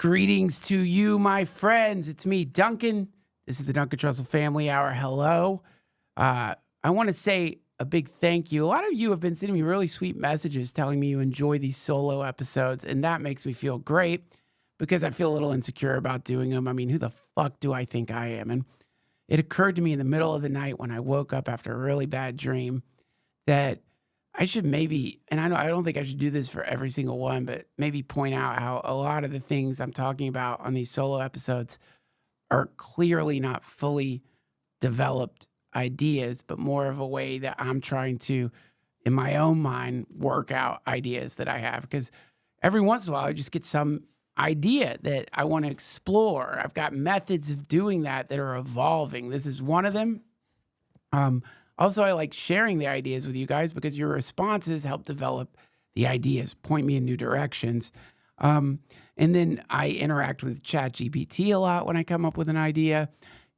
Greetings to you, my friends. It's me, Duncan. This is the Duncan Trussell Family Hour. Hello. I want to say a big thank you. A lot of you have been sending me really sweet messages telling me you enjoy these solo episodes, and that makes me feel great because I feel a little insecure about doing them. I mean, who the fuck do I think I am? And it occurred to me in the middle of the night when I woke up after a really bad dream that I should maybe, and I don't think I should do this for every single one, but maybe point out how a lot of the things I'm talking about on these solo episodes are clearly not fully developed ideas, but more of a way that I'm trying to, in my own mind, work out ideas that I have. Because every once in a while, I just get some idea that I want to explore. I've got methods of doing that are evolving. This is one of them. Also, I like sharing the ideas with you guys because your responses help develop the ideas, point me in new directions. And then I interact with ChatGPT a lot when I come up with an idea.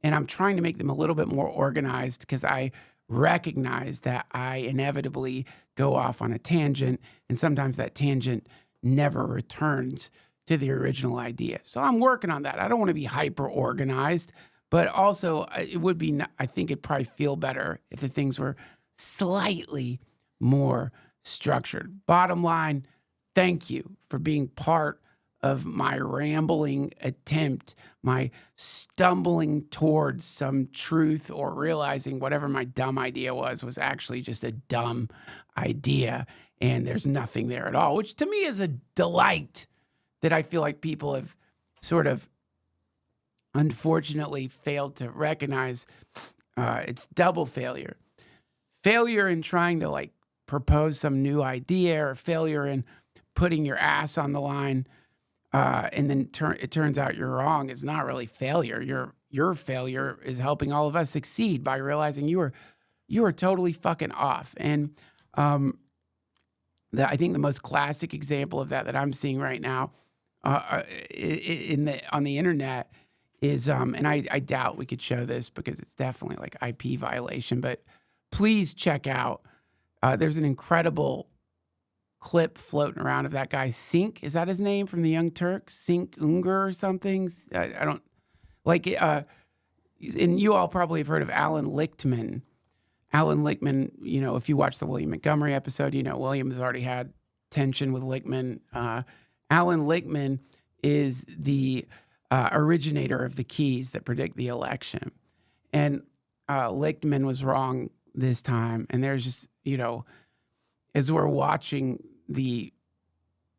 And I'm trying to make them a little bit more organized because I recognize that I inevitably go off on a tangent. And sometimes that tangent never returns to the original idea. So I'm working on that. I don't want to be hyper organized. But also, it would be, I think it'd probably feel better if the things were slightly more structured. Bottom line, thank you for being part of my rambling attempt, my stumbling towards some truth or realizing whatever my dumb idea was actually just a dumb idea and there's nothing there at all, which to me is a delight that I feel like people have sort of unfortunately failed to recognize. It's double failure. Failure in trying to like propose some new idea or failure in putting your ass on the line and then it turns out you're wrong. It's not really failure. Your failure is helping all of us succeed by realizing you are totally fucking off. And I think the most classic example of that I'm seeing right now on the internet is, and I doubt we could show this because it's definitely like IP violation, but please check out, there's an incredible clip floating around of that guy, Sink. Is that his name from the Young Turks? Sink Unger or something? I don't, like, and you all probably have heard of Alan Lichtman. Alan Lichtman, you know, if you watch the William Montgomery episode, you know, William has already had tension with Lichtman. Alan Lichtman is the originator of the keys that predict the election. And Lichtman was wrong this time. And there's just, you know, as we're watching the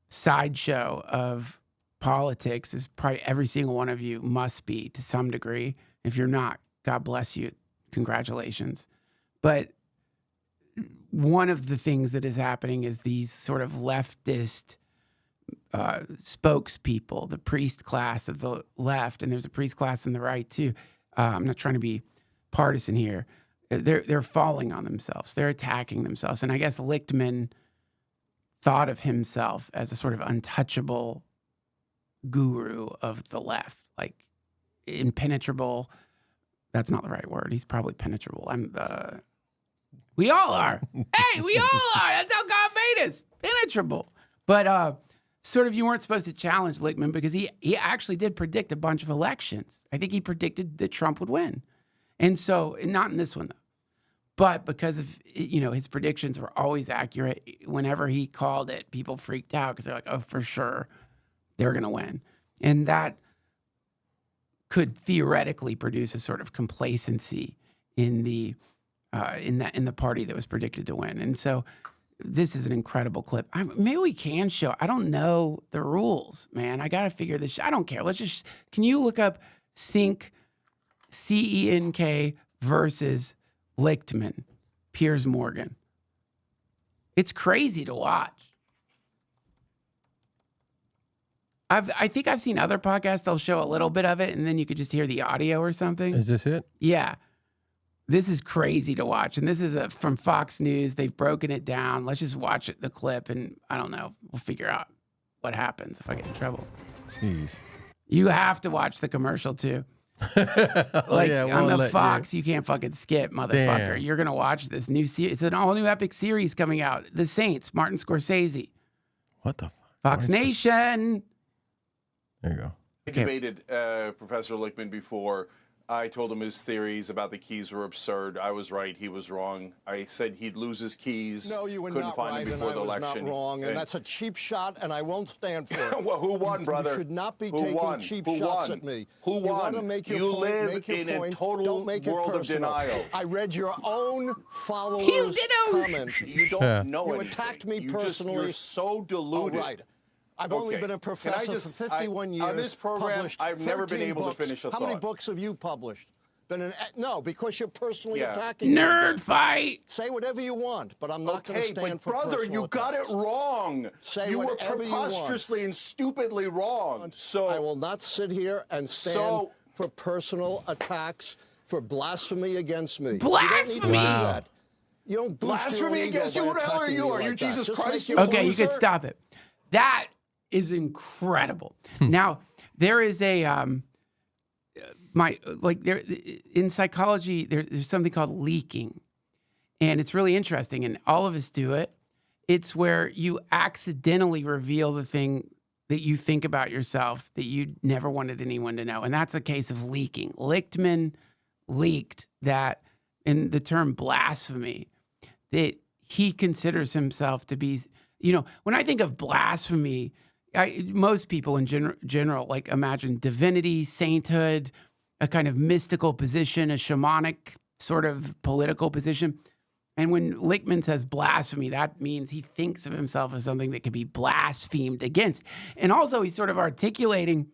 sideshow of politics, as probably every single one of you must be to some degree. If you're not, God bless you. Congratulations. But one of the things that is happening is these sort of leftist spokespeople, the priest class of the left, and there's a priest class in the right too. I'm not trying to be partisan here. They're falling on themselves. They're attacking themselves. And I guess Lichtman thought of himself as a sort of untouchable guru of the left, like impenetrable. That's not the right word. He's probably penetrable. We all are. Hey, we all are. That's how God made us. Penetrable. But sort of you weren't supposed to challenge Lichtman because he actually did predict a bunch of elections. I think he predicted that Trump would win. And so, not in this one, though. But because of, you know, his predictions were always accurate. Whenever he called it, people freaked out because they're like, oh, for sure, they're going to win. And that could theoretically produce a sort of complacency in the party that was predicted to win. And so this is an incredible clip. Maybe we can show. I don't know the rules, man. I got to figure this. I don't care. Can you look up Sink, CENK versus Lichtman, Piers Morgan? It's crazy to watch. I think I've seen other podcasts, they'll show a little bit of it and then you could just hear the audio or something. Is this it? Yeah. This is crazy to watch. And this is from Fox News. They've broken it down. Let's just watch the clip and I don't know. We'll figure out what happens if I get in trouble. Jeez. You have to watch the commercial too. Like on the Fox, you can't fucking skip, motherfucker. Damn. You're going to watch this new series. It's an all new epic series coming out. The Saints, Martin Scorsese. What the fuck? Fox Nation. There you go. I debated Professor Lichtman before. I told him his theories about the keys were absurd. I was right. He was wrong. I said he'd lose his keys. No, you were couldn't not find right, them and before I the was election. not wrong, and that's a cheap shot, and I won't stand for it. Well, who won, brother? You should not be Who taking won? cheap Who shots won? at me. Who You won? want to make your You point, live make your in a point. total Don't make it world of personal. denial. I read your own followers' comments. You don't know You anything. attacked me You personally. You're so deluded. Oh, right. I've only been a professor for 51 years. On this program, published I've never been 13 able books. to finish a thought. How many books have you published? No, because you're personally attacking Nerd me. fight. Say whatever you want, but I'm not going to stand for brother, personal you got it attacks. wrong. Say you were whatever you want. preposterously and stupidly wrong. So I will not sit here and stand for personal attacks, for blasphemy against me. Blasphemy! You don't need to do that. You don't boost your blasphemy ego against you? by Who the hell are attacking you? me Are you like that. Jesus Just Christ? make your Okay, you could loser? stop it. That is incredible. Now, there is a there in psychology there's something called leaking. And it's really interesting, and all of us do it. It's where you accidentally reveal the thing that you think about yourself that you never wanted anyone to know. And that's a case of leaking. Lichtman leaked that in the term blasphemy, that he considers himself to be, when I think of blasphemy, most people in general like imagine divinity, sainthood, a kind of mystical position, a shamanic sort of political position. And when Lichtman says blasphemy, that means he thinks of himself as something that can be blasphemed against. And also he's sort of articulating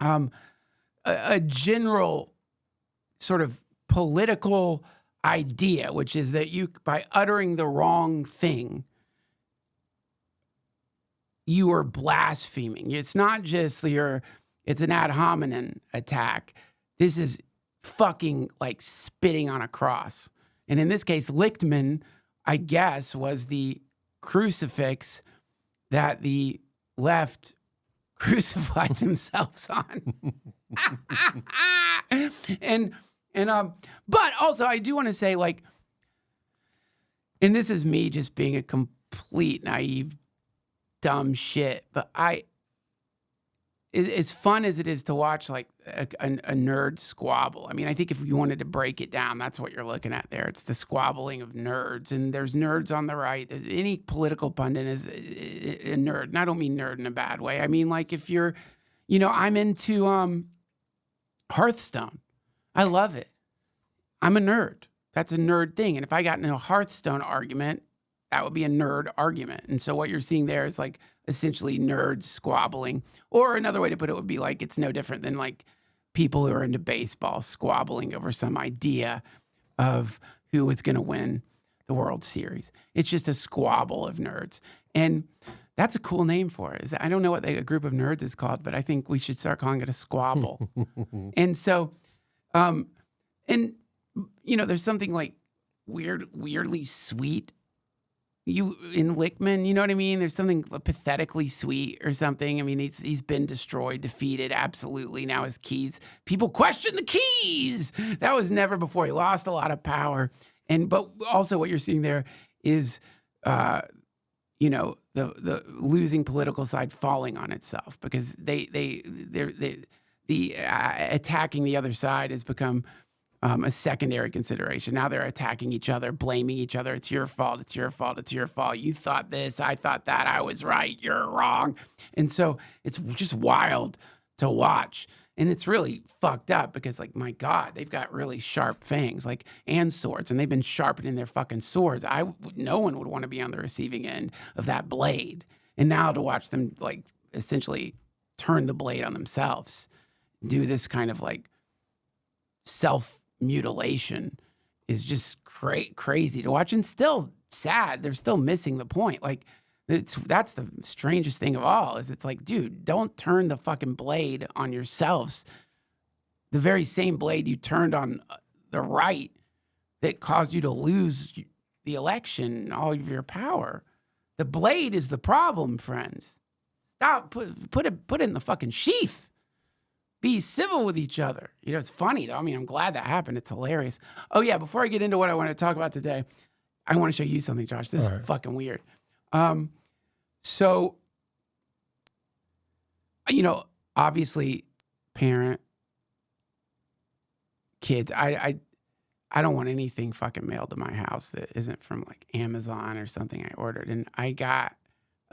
a general sort of political idea, which is that you, by uttering the wrong thing, you are blaspheming. It's not just it's an ad hominem attack. This is fucking like spitting on a cross. And in this case, Lichtman, I guess, was the crucifix that the left crucified themselves on. But also I do want to say, like, and this is me just being a complete naive, dumb shit, but as fun as it is to watch like a nerd squabble. I mean, I think if you wanted to break it down, that's what you're looking at there. It's the squabbling of nerds, and there's nerds on the right. Any political pundit is a nerd, and I don't mean nerd in a bad way. I mean, like if you're, I'm into Hearthstone. I love it. I'm a nerd. That's a nerd thing. And if I got in a Hearthstone argument, that would be a nerd argument. And so what you're seeing there is like essentially nerds squabbling. Or another way to put it would be like it's no different than like people who are into baseball squabbling over some idea of who is going to win the World Series. It's just a squabble of nerds. And that's a cool name for it. I don't know what a group of nerds is called, but I think we should start calling it a squabble. And so, there's something like weirdly sweet in Lichtman, you know what I mean? There's something pathetically sweet or something. I mean, he's been destroyed, defeated, absolutely. Now his keys, people question the keys. That was never before. He lost a lot of power. But also what you're seeing there is, the losing political side falling on itself because the attacking the other side has become a secondary consideration. Now they're attacking each other, blaming each other. It's your fault. It's your fault. It's your fault. You thought this. I thought that. I was right. You're wrong. And so it's just wild to watch. And it's really fucked up because, like, my God, they've got really sharp fangs, like, and swords, and they've been sharpening their fucking swords. No one would want to be on the receiving end of that blade. And now to watch them, like, essentially turn the blade on themselves, do this kind of, like, self-mutilation is just crazy to watch, and still sad. They're still missing the point. Like, that's the strangest thing of all is it's like, dude, don't turn the fucking blade on yourselves. The very same blade you turned on the right that caused you to lose the election and all of your power. The blade is the problem, friends. Stop, put it in the fucking sheath. Be civil with each other. It's funny though. I mean, I'm glad that happened. It's hilarious. Oh yeah, before I get into what I want to talk about today, I want to show you something, Josh. This is fucking weird. So, obviously, parent, kids. I don't want anything fucking mailed to my house that isn't from like Amazon or something I ordered. And I got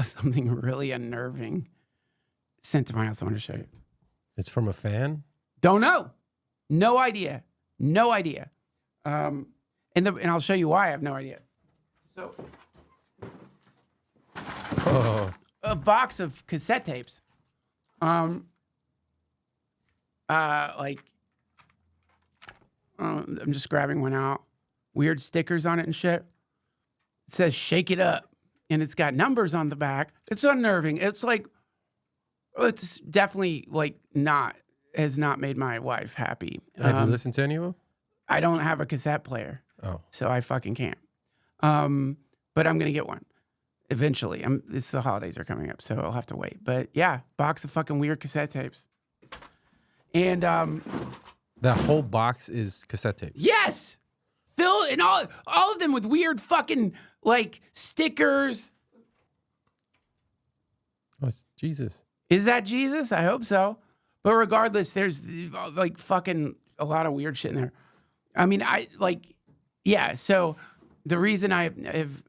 something really unnerving sent to my house. I want to show you. It's from a fan? Don't know. No idea. No idea. And I'll show you why I have no idea. So, a box of cassette tapes. I'm just grabbing one out. Weird stickers on it and shit. It says "Shake It Up," and it's got numbers on the back. It's unnerving. It's like, it's definitely like has not made my wife happy. Have you listened to any of them? I don't have a cassette player. Oh. So I fucking can't. But I'm gonna get one eventually. The holidays are coming up, so I'll have to wait. But yeah, box of fucking weird cassette tapes. And That whole box is cassette tape. yes, filled and all of them with weird fucking like stickers. Oh, it's Jesus. Is that Jesus? I hope so. But regardless, there's like fucking a lot of weird shit in there. I mean, so the reason I have,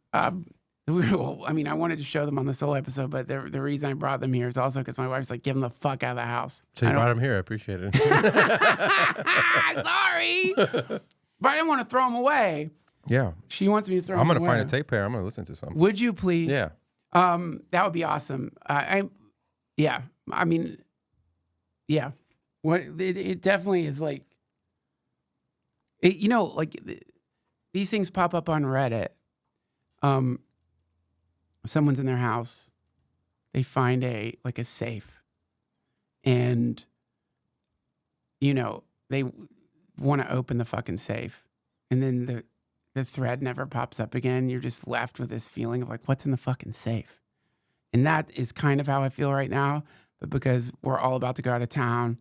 well, I mean, I wanted to show them on the solo episode, but the reason I brought them here is also because my wife's like, get them the fuck out of the house. So you brought him here. I appreciate it. Sorry. But I didn't want to throw them away. Yeah. She wants me to throw them I'm away. going to find a tape player. I'm going to listen to something. Would you please? Yeah. That would be awesome. Yeah. I mean, yeah. What it definitely is like, these things pop up on Reddit. Someone's in their house. They find a safe, and they want to open the fucking safe, and then the thread never pops up again. You're just left with this feeling of like, what's in the fucking safe? And that is kind of how I feel right now. But because we're all about to go out of town,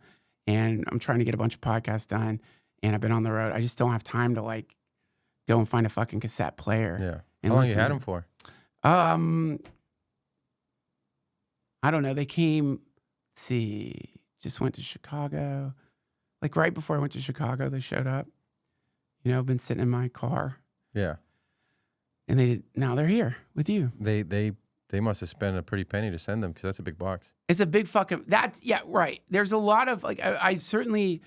and I'm trying to get a bunch of podcasts done, and I've been on the road, I just don't have time to like go and find a fucking cassette player. Yeah. And How long you listen. had him for? I don't know. They came, let's see, just went to Chicago. Like right before I went to Chicago, they showed up. I've been sitting in my car. Yeah. And now they're here with you. They must have spent a pretty penny to send them because that's a big box. It's a big fucking, yeah, right. There's a lot of, like, I certainly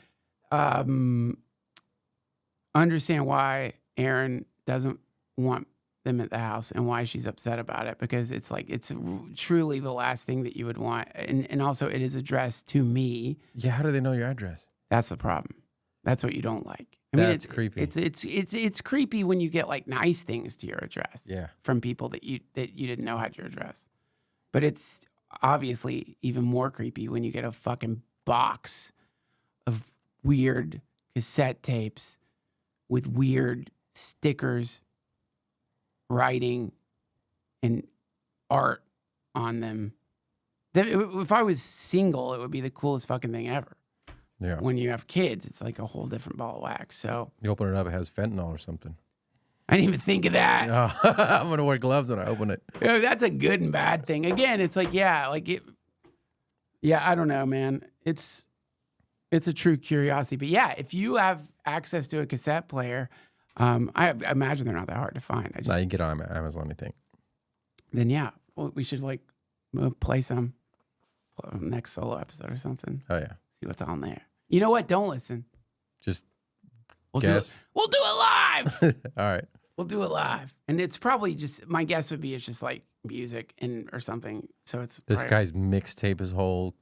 understand why Erin doesn't want them at the house and why she's upset about it, because it's like, it's truly the last thing that you would want. And also it is addressed to me. Yeah, how do they know your address? That's the problem. That's what you don't like. That's creepy. It's creepy when you get like nice things to your address. Yeah. From people that you didn't know had your address. But it's obviously even more creepy when you get a fucking box of weird cassette tapes with weird stickers, writing, and art on them. If I was single, it would be the coolest fucking thing ever. Yeah. When you have kids, it's like a whole different ball of wax. So You open it up, it has fentanyl or something. I didn't even think of that. Oh, I'm going to wear gloves when I open it. That's a good and bad thing. Again, it's like, yeah, I don't know, man. It's a true curiosity. But yeah, if you have access to a cassette player, I imagine they're not that hard to find. Now you can get on Amazon, I think. Then yeah, well, we should like play some next solo episode or something. Oh, yeah. See what's on there. You know what? Don't listen. Just We'll guess. do it. We'll do it live. All right. We'll do it live. And it's probably just, my guess would be it's just like music or something. So it's This probably, guy's mixtape, his whole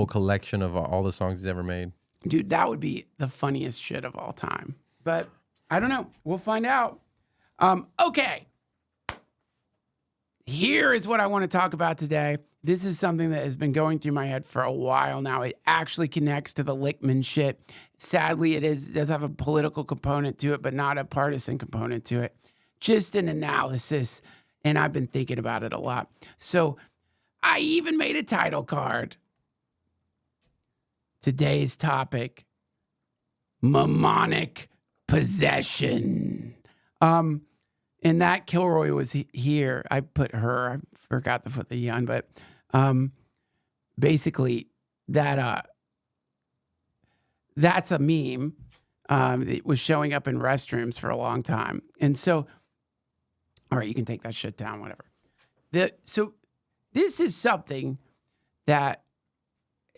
collection of all the songs he's ever made. dude, that would be the funniest shit of all time. But I don't know. We'll find out. Okay. Here is what I want to talk about today. This is something that has been going through my head for a while now. It actually connects to the Lichtman shit. Sadly, it does have a political component to it, but not a partisan component to it. Just an analysis, and I've been thinking about it a lot. So I even made a title card. Today's topic, Mammonic Possession. And that Kilroy was here. I put her. I forgot to put the on, but basically that that's a meme. It was showing up in restrooms for a long time. And so, all right, you can take that shit down, whatever. So this is something that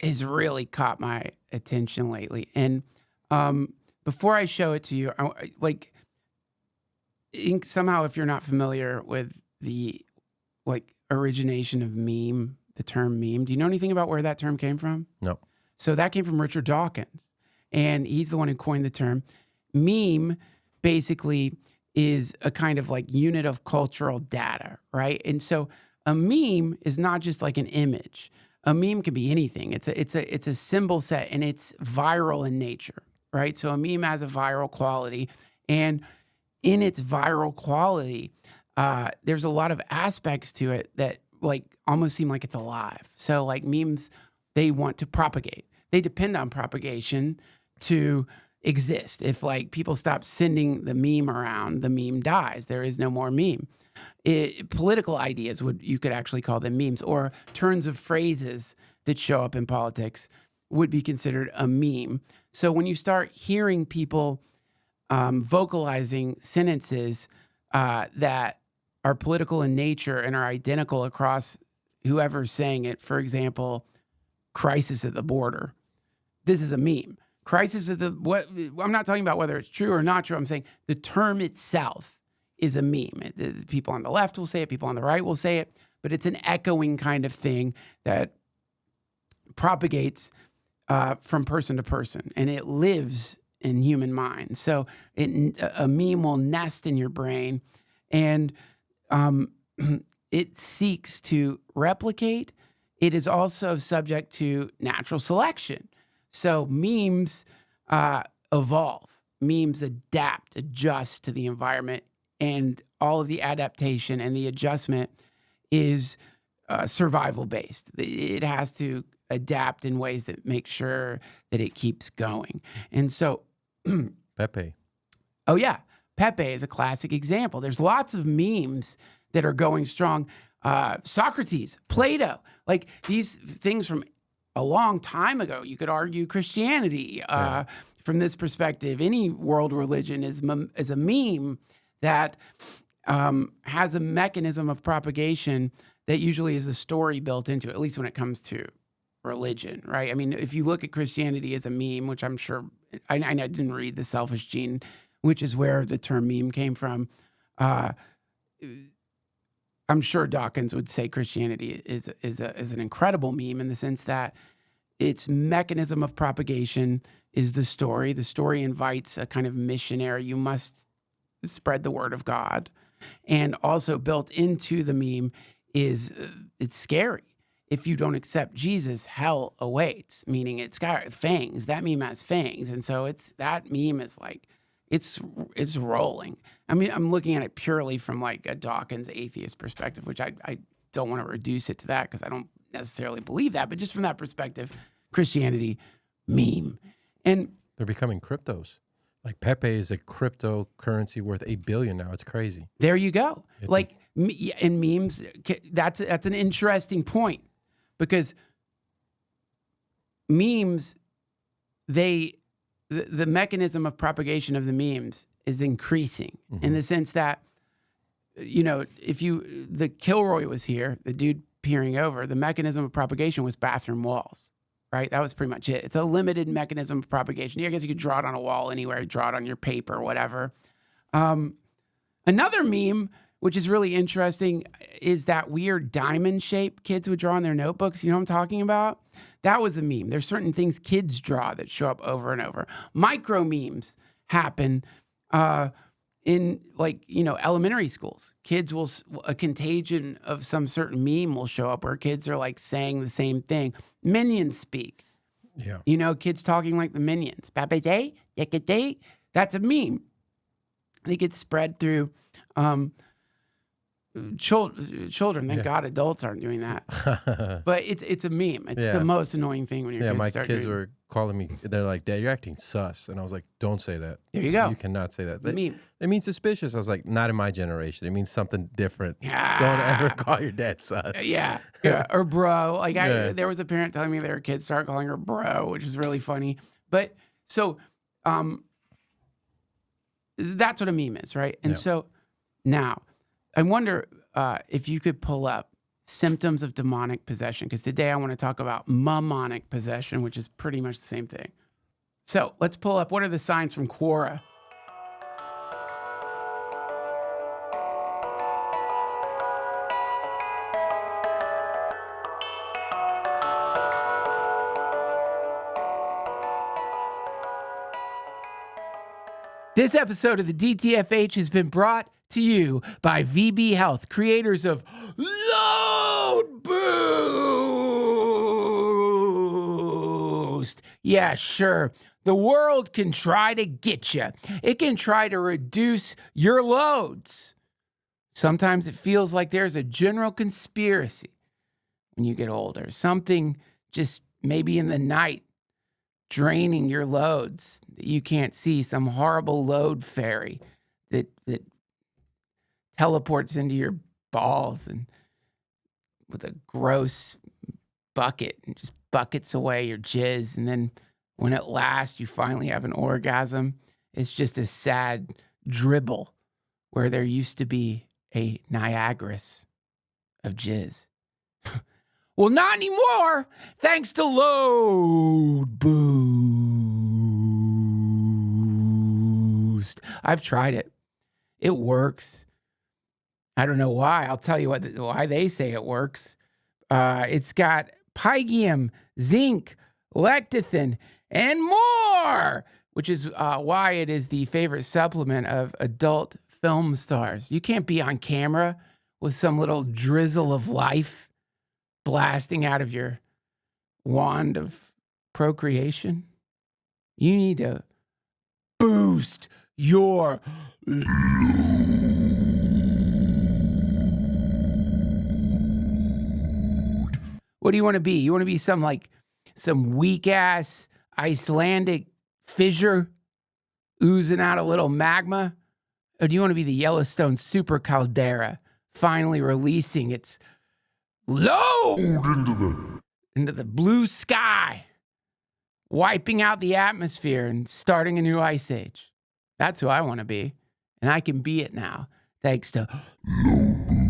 has really caught my attention lately. And before I show it to you, somehow, if you're not familiar with the origination of meme, the term meme, do you know anything about where that term came from? No. So that came from Richard Dawkins, and he's the one who coined the term. Meme basically is a kind of like unit of cultural data, right? And so a meme is not just like an image. A meme can be anything. It's a symbol set, and it's viral in nature, right? So a meme has a viral quality, and in its viral quality, there's a lot of aspects to it that like almost seem like it's alive. So like memes, they want to propagate. They depend on propagation to exist. If like people stop sending the meme around, the meme dies. There is no more meme. Political ideas you could actually call them memes, or turns of phrases that show up in politics would be considered a meme. So when you start hearing people vocalizing sentences that are political in nature and are identical across whoever's saying it, for example, crisis at the border. This is a meme. Crisis at I'm not talking about whether it's true or not true. I'm saying the term itself is a meme. People on the left will say it, people on the right will say it, but it's an echoing kind of thing that propagates from person to person, and it lives in human minds. So a meme will nest in your brain, and it seeks to replicate. It is also subject to natural selection. So memes evolve. Memes adapt, adjust to the environment, and all of the adaptation and the adjustment is survival-based. It has to adapt in ways that make sure that it keeps going. And so... Pepe. Oh, yeah. Pepe is a classic example. There's lots of memes that are going strong. Socrates, Plato, like these things from a long time ago. You could argue Christianity from this perspective. Any world religion is a meme that has a mechanism of propagation that usually is a story built into it, at least when it comes to religion, right? I mean, if you look at Christianity as a meme, which I'm sure, I didn't read The Selfish Gene, which is where the term meme came from. I'm sure Dawkins would say Christianity is an incredible meme in the sense that its mechanism of propagation is the story. The story invites a kind of missionary. You must spread the word of God. And also built into the meme is it's scary. If you don't accept Jesus, hell awaits, meaning it's got fangs. That meme has fangs. And so that meme is like, it's rolling. I mean, I'm looking at it purely from like a Dawkins atheist perspective, which I don't want to reduce it to that because I don't necessarily believe that. But just from that perspective, Christianity, meme. And they're becoming cryptos. Like Pepe is a cryptocurrency worth $8 billion now. It's crazy. There you go. In memes, that's an interesting point because memes, the mechanism of propagation of the memes is increasing in the sense that, if the Kilroy was here, the dude peering over, the mechanism of propagation was bathroom walls, right? That was pretty much it. It's a limited mechanism of propagation. I guess you could draw it on a wall anywhere, draw it on your paper, whatever. Another meme, which is really interesting, is that weird diamond shape kids would draw in their notebooks. You know what I'm talking about? That was a meme. There's certain things kids draw that show up over and over. Micro memes happen in elementary schools. Kids a contagion of some certain meme will show up where kids are like saying the same thing. Minions speak. Yeah. Kids talking like the Minions. That's a meme. They get spread through children. Thank God adults aren't doing that. But it's a meme. It's the most annoying thing when your kids my start kids doing were calling me. They're like, "Dad, you're acting sus," and I was like, "Don't say that. There you go. You cannot say that. Meme. It means suspicious." I was like, "Not in my generation. It means something different. Don't ever call your dad sus." Yeah. Or bro. Like there was a parent telling me their kids started calling her bro, which is really funny. But so that's what a meme is, right? And so now I wonder if you could pull up symptoms of demonic possession, because today I want to talk about mammonic possession, which is pretty much the same thing. So let's pull up, what are the signs from Quora? This episode of the DTFH has been brought to you by VB Health, creators of Load Boost. Yeah, sure. The world can try to get you. It can try to reduce your loads. Sometimes it feels like there's a general conspiracy when you get older. Something just maybe in the night draining your loads that you can't see, some horrible load fairy that teleports into your balls and with a gross bucket and just buckets away your jizz. And then when at last you finally have an orgasm, it's just a sad dribble where there used to be a Niagara's of jizz. Well, not anymore, thanks to Load Boost. I've tried it. It works. I don't know why. I'll tell you why they say it works. It's got pygium, zinc, lecithin, and more, which is why it is the favorite supplement of adult film stars. You can't be on camera with some little drizzle of life blasting out of your wand of procreation. You need to boost your What do you want to be? You want to be some weak ass Icelandic fissure oozing out a little magma? Or do you want to be the Yellowstone super caldera finally releasing its load into the blue sky, wiping out the atmosphere and starting a new ice age? That's who I want to be. And I can be it now, thanks to Load Boost.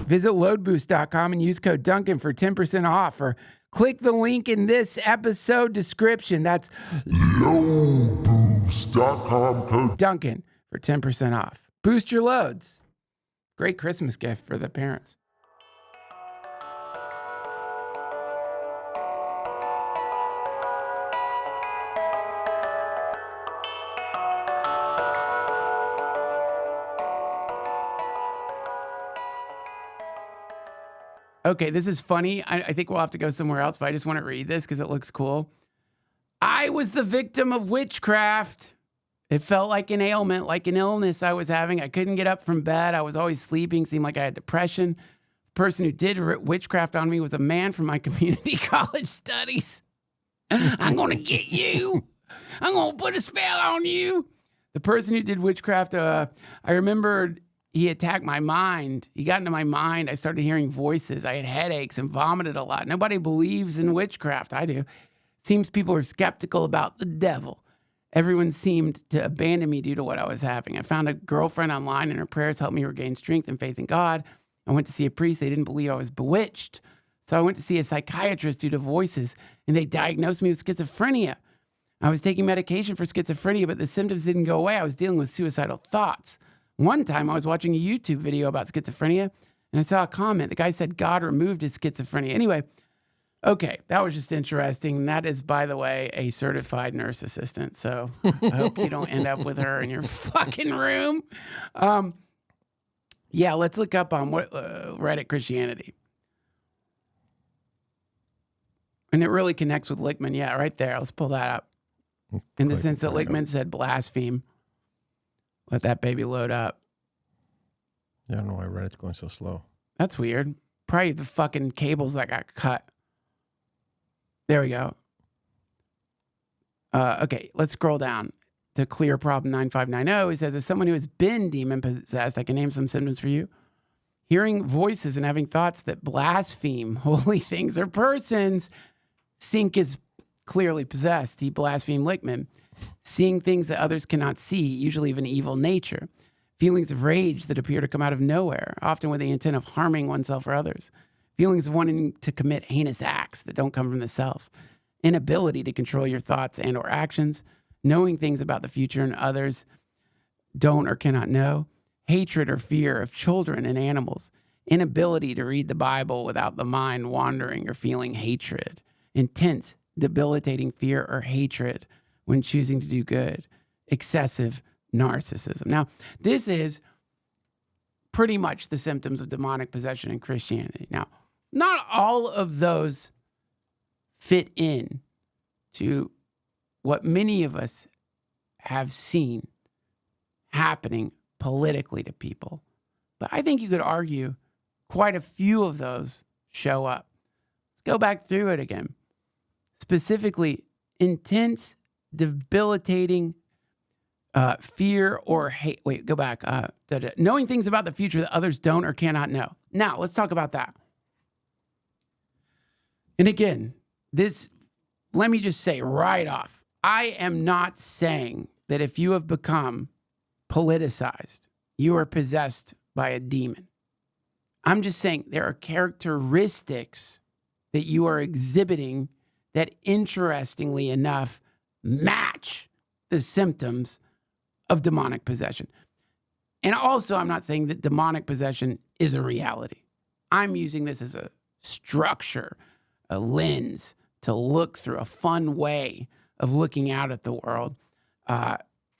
Visit loadboost.com and use code Duncan for 10% off, or click the link in this episode description. That's loadboost.com, code Duncan for 10% off. Boost your loads. Great Christmas gift for the parents. Okay, this is funny. I think we'll have to go somewhere else, but I just want to read this because it looks cool. I was the victim of witchcraft. It felt like an ailment, like an illness I was having. I couldn't get up from bed. I was always sleeping, seemed like I had depression. The person who did witchcraft on me was a man from my community college studies. I'm going to get you. I'm going to put a spell on you. The person who did witchcraft, I remember he attacked my mind. He got into my mind. I started hearing voices. I had headaches and vomited a lot. Nobody believes in witchcraft. I do. Seems people are skeptical about the devil. Everyone seemed to abandon me due to what I was having. I found a girlfriend online, and her prayers helped me regain strength and faith in God. I went to see a priest. They didn't believe I was bewitched. So I went to see a psychiatrist due to voices, and they diagnosed me with schizophrenia. I was taking medication for schizophrenia, but the symptoms didn't go away. I was dealing with suicidal thoughts. One time I was watching a YouTube video about schizophrenia, and I saw a comment. The guy said God removed his schizophrenia. Anyway, okay, that was just interesting. That is, by the way, a certified nurse assistant. So I hope you don't end up with her in your fucking room. Yeah, let's look up on what Reddit Christianity. And it really connects with Lichtman. Yeah, right there. Let's pull that up. In the sense that Lichtman said blaspheme. Let that baby load up. Yeah, I don't know why Reddit's going so slow. That's weird. Probably the fucking cables that got cut. There we go. Okay, let's scroll down to clear problem 9590. It says, as someone who has been demon-possessed, I can name some symptoms for you. Hearing voices and having thoughts that blaspheme holy things or persons. Sink is clearly possessed. He blasphemed Lichtman. Seeing things that others cannot see, usually of an evil nature. Feelings of rage that appear to come out of nowhere, often with the intent of harming oneself or others. Feelings of wanting to commit heinous acts that don't come from the self. Inability to control your thoughts and or actions. Knowing things about the future and others don't or cannot know. Hatred or fear of children and animals. Inability to read the Bible without the mind wandering or feeling hatred. Intense, debilitating fear or hatred when choosing to do good. Excessive narcissism. Now, this is pretty much the symptoms of demonic possession in Christianity. Now, not all of those fit in to what many of us have seen happening politically to people. But I think you could argue quite a few of those show up. Let's go back through it again. Specifically, intense, debilitating fear or hate. Wait, go back. Knowing things about the future that others don't or cannot know. Now, let's talk about that. And again, let me just say right off, I am not saying that if you have become politicized, you are possessed by a demon. I'm just saying there are characteristics that you are exhibiting that, interestingly enough, match the symptoms of demonic possession. And also, I'm not saying that demonic possession is a reality. I'm using this as a structure, a lens to look through, a fun way of looking out at the world.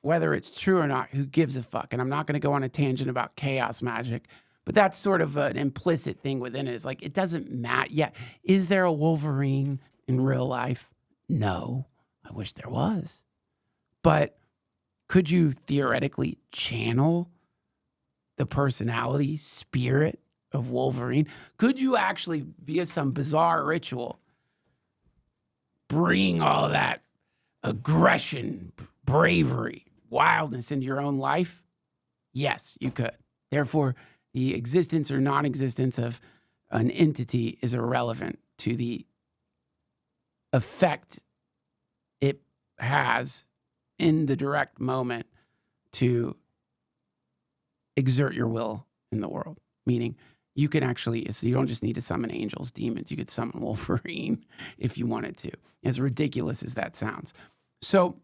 Whether it's true or not, who gives a fuck? And I'm not going to go on a tangent about chaos magic, but that's sort of an implicit thing within it. It's like, it doesn't matter. Yeah. Is there a Wolverine in real life? No. I wish there was. But could you theoretically channel the personality, spirit of Wolverine? Could you actually, via some bizarre ritual, bring all that aggression, bravery, wildness into your own life? Yes, you could. Therefore, the existence or non-existence of an entity is irrelevant to the effect it has in the direct moment to exert your will in the world. Meaning, you can actually, so you don't just need to summon angels, demons. You could summon Wolverine if you wanted to, as ridiculous as that sounds. So,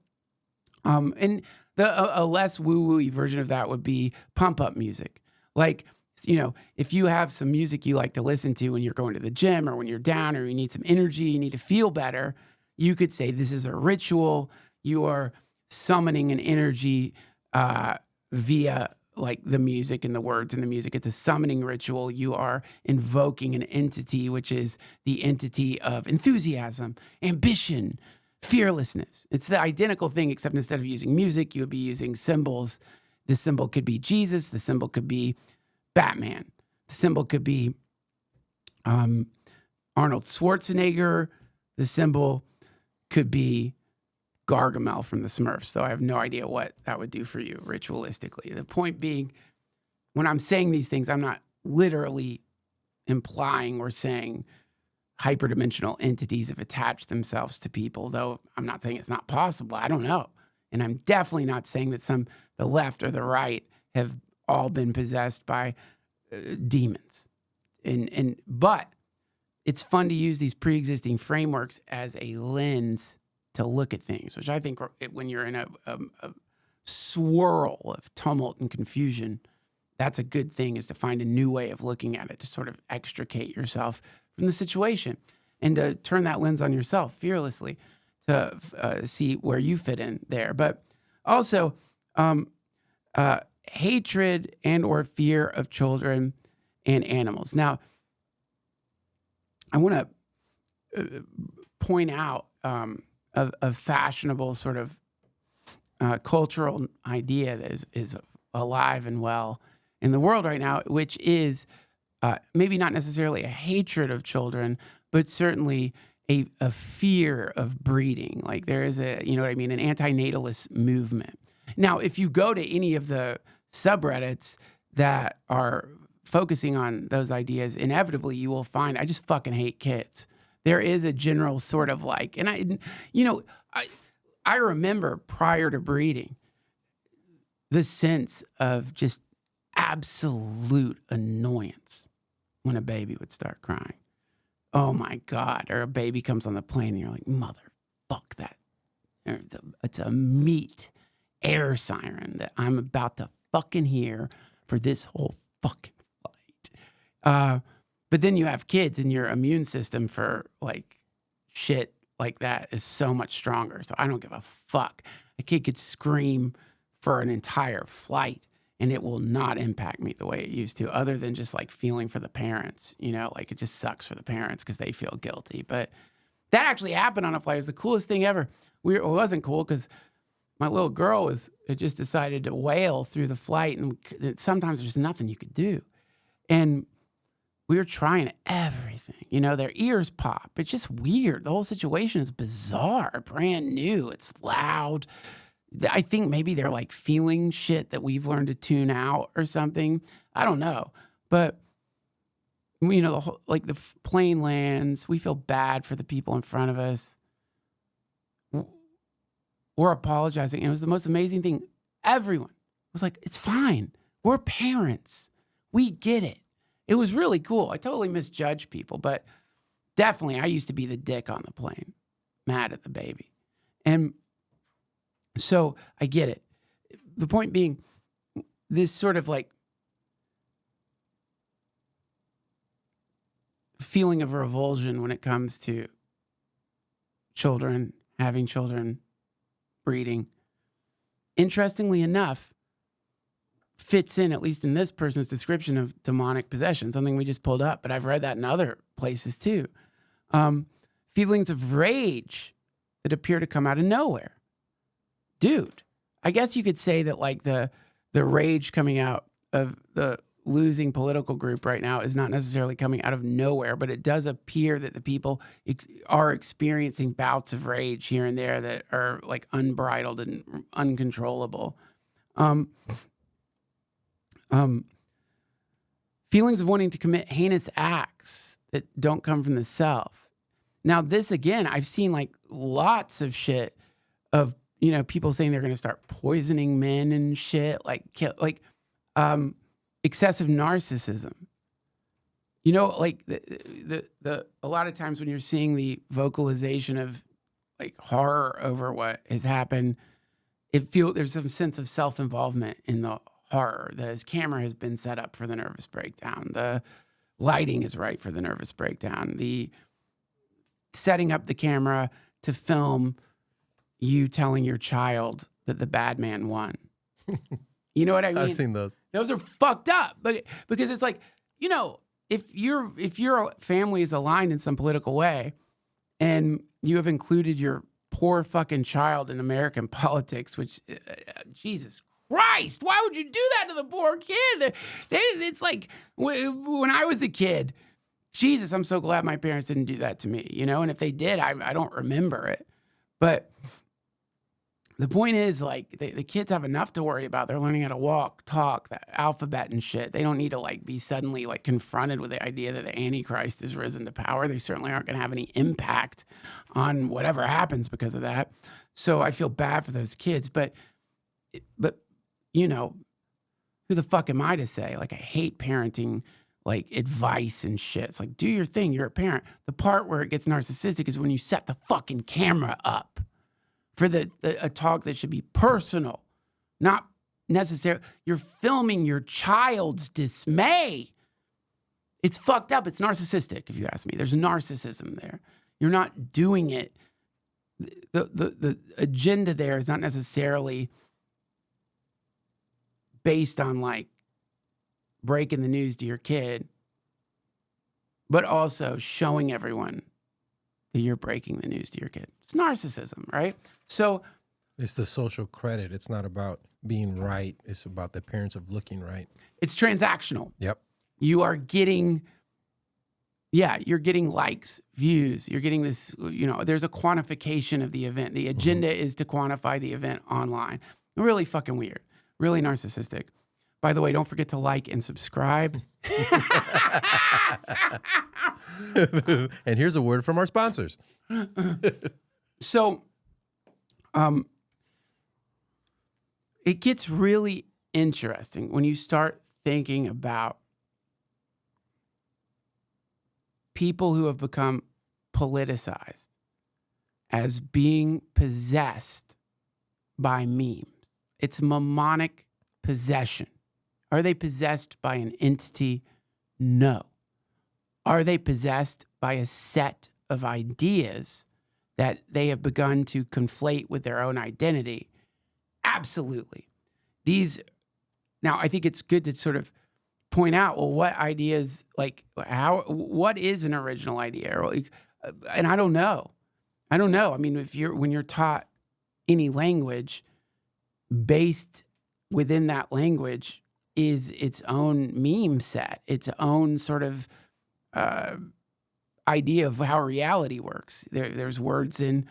and a less woo-woo-y version of that would be pump-up music. Like, you know, if you have some music you like to listen to when you're going to the gym or when you're down or you need some energy, you need to feel better, you could say this is a ritual. You are summoning an energy via like the music and the words in the music. It's a summoning ritual. You are invoking an entity, which is the entity of enthusiasm, ambition, fearlessness. It's the identical thing, except instead of using music, you would be using symbols. The symbol could be Jesus. The symbol could be Batman. The symbol could be Arnold Schwarzenegger. The symbol could be Gargamel from the Smurfs. So I have no idea what that would do for you ritualistically. The point being, when I'm saying these things, I'm not literally implying or saying hyperdimensional entities have attached themselves to people, though I'm not saying it's not possible. I don't know. And I'm definitely not saying that the left or the right have all been possessed by demons. But it's fun to use these pre-existing frameworks as a lens to look at things, which I think when you're in a swirl of tumult and confusion, that's a good thing, is to find a new way of looking at it, to sort of extricate yourself from the situation and to turn that lens on yourself fearlessly to see where you fit in there. But also hatred and or fear of children and animals. Now, I want to point out a fashionable sort of cultural idea that is alive and well in the world right now, which is maybe not necessarily a hatred of children, but certainly a fear of breeding. Like there is a, you know what I mean, an antinatalist movement. Now, if you go to any of the subreddits that are focusing on those ideas, inevitably you will find, I just fucking hate kids. There is a general sort of like, and I remember prior to breeding, the sense of just absolute annoyance when a baby would start crying. Oh my God. Or a baby comes on the plane and you're like, motherfuck that. It's a meat air siren that I'm about to fucking hear for this whole fucking flight. But then you have kids and your immune system for like shit like that is so much stronger. So I don't give a fuck. A kid could scream for an entire flight and it will not impact me the way it used to, other than just like feeling for the parents, you know, like it just sucks for the parents because they feel guilty. But that actually happened on a flight. It was the coolest thing ever. It wasn't cool because my little girl had just decided to wail through the flight, and sometimes there's nothing you could do. And we were trying everything. You know, their ears pop. It's just weird. The whole situation is bizarre, brand new. It's loud. I think maybe they're like feeling shit that we've learned to tune out or something. I don't know. But, you know, the plane lands. We feel bad for the people in front of us. We're apologizing. And it was the most amazing thing. Everyone was like, it's fine. We're parents. We get it. It was really cool. I totally misjudged people, but definitely I used to be the dick on the plane, mad at the baby. And so I get it. The point being, this sort of like feeling of revulsion when it comes to children, having children, breeding, interestingly enough, fits in, at least in this person's description of demonic possession, something we just pulled up, but I've read that in other places too. Feelings of rage that appear to come out of nowhere. Dude, I guess you could say that like the rage coming out of the losing political group right now is not necessarily coming out of nowhere, but it does appear that the people are experiencing bouts of rage here and there that are like unbridled and uncontrollable. Feelings of wanting to commit heinous acts that don't come from the self. Now, this again, I've seen like lots of shit of, you know, people saying they're going to start poisoning men and shit, like excessive narcissism. You know, like the a lot of times when you're seeing the vocalization of like horror over what has happened, there's some sense of self-involvement in the horror. The camera has been set up for the nervous breakdown. The lighting is right for the nervous breakdown. The setting up the camera to film you telling your child that the bad man won. You know what I mean? I've seen those. Those are fucked up, but because it's like, you know, if your family is aligned in some political way and you have included your poor fucking child in American politics, which Jesus Christ, why would you do that to the poor kid? It's like when I was a kid, Jesus, I'm so glad my parents didn't do that to me, you know? And if they did, I don't remember it. But the point is, like, the kids have enough to worry about. They're learning how to walk, talk, the alphabet and shit. They don't need to, like, be suddenly, like, confronted with the idea that the Antichrist has risen to power. They certainly aren't going to have any impact on whatever happens because of that. So I feel bad for those kids. But you know, who the fuck am I to say? Like, I hate parenting, like, advice and shit. It's like, do your thing. You're a parent. The part where it gets narcissistic is when you set the fucking camera up for a talk that should be personal, not necessarily. You're filming your child's dismay. It's fucked up. It's narcissistic, if you ask me. There's narcissism there. You're not doing it. The agenda there is not necessarily based on like breaking the news to your kid, but also showing everyone that you're breaking the news to your kid. It's narcissism, right? So it's the social credit. It's not about being right. It's about the appearance of looking right. It's transactional. Yep. You are getting, you're getting likes, views. You're getting this, there's a quantification of the event. The agenda is to quantify the event online. Really fucking weird. Really narcissistic. By the way, don't forget to like and subscribe. And here's a word from our sponsors. So, it gets really interesting when you start thinking about people who have become politicized as being possessed by memes. It's mnemonic possession. Are they possessed by an entity? No. Are they possessed by a set of ideas that they have begun to conflate with their own identity? Absolutely. Now I think it's good to sort of point out, well, what ideas, what is an original idea? Or and I don't know. I mean, when you're taught any language, based within that language is its own meme set, its own sort of idea of how reality works. There's words in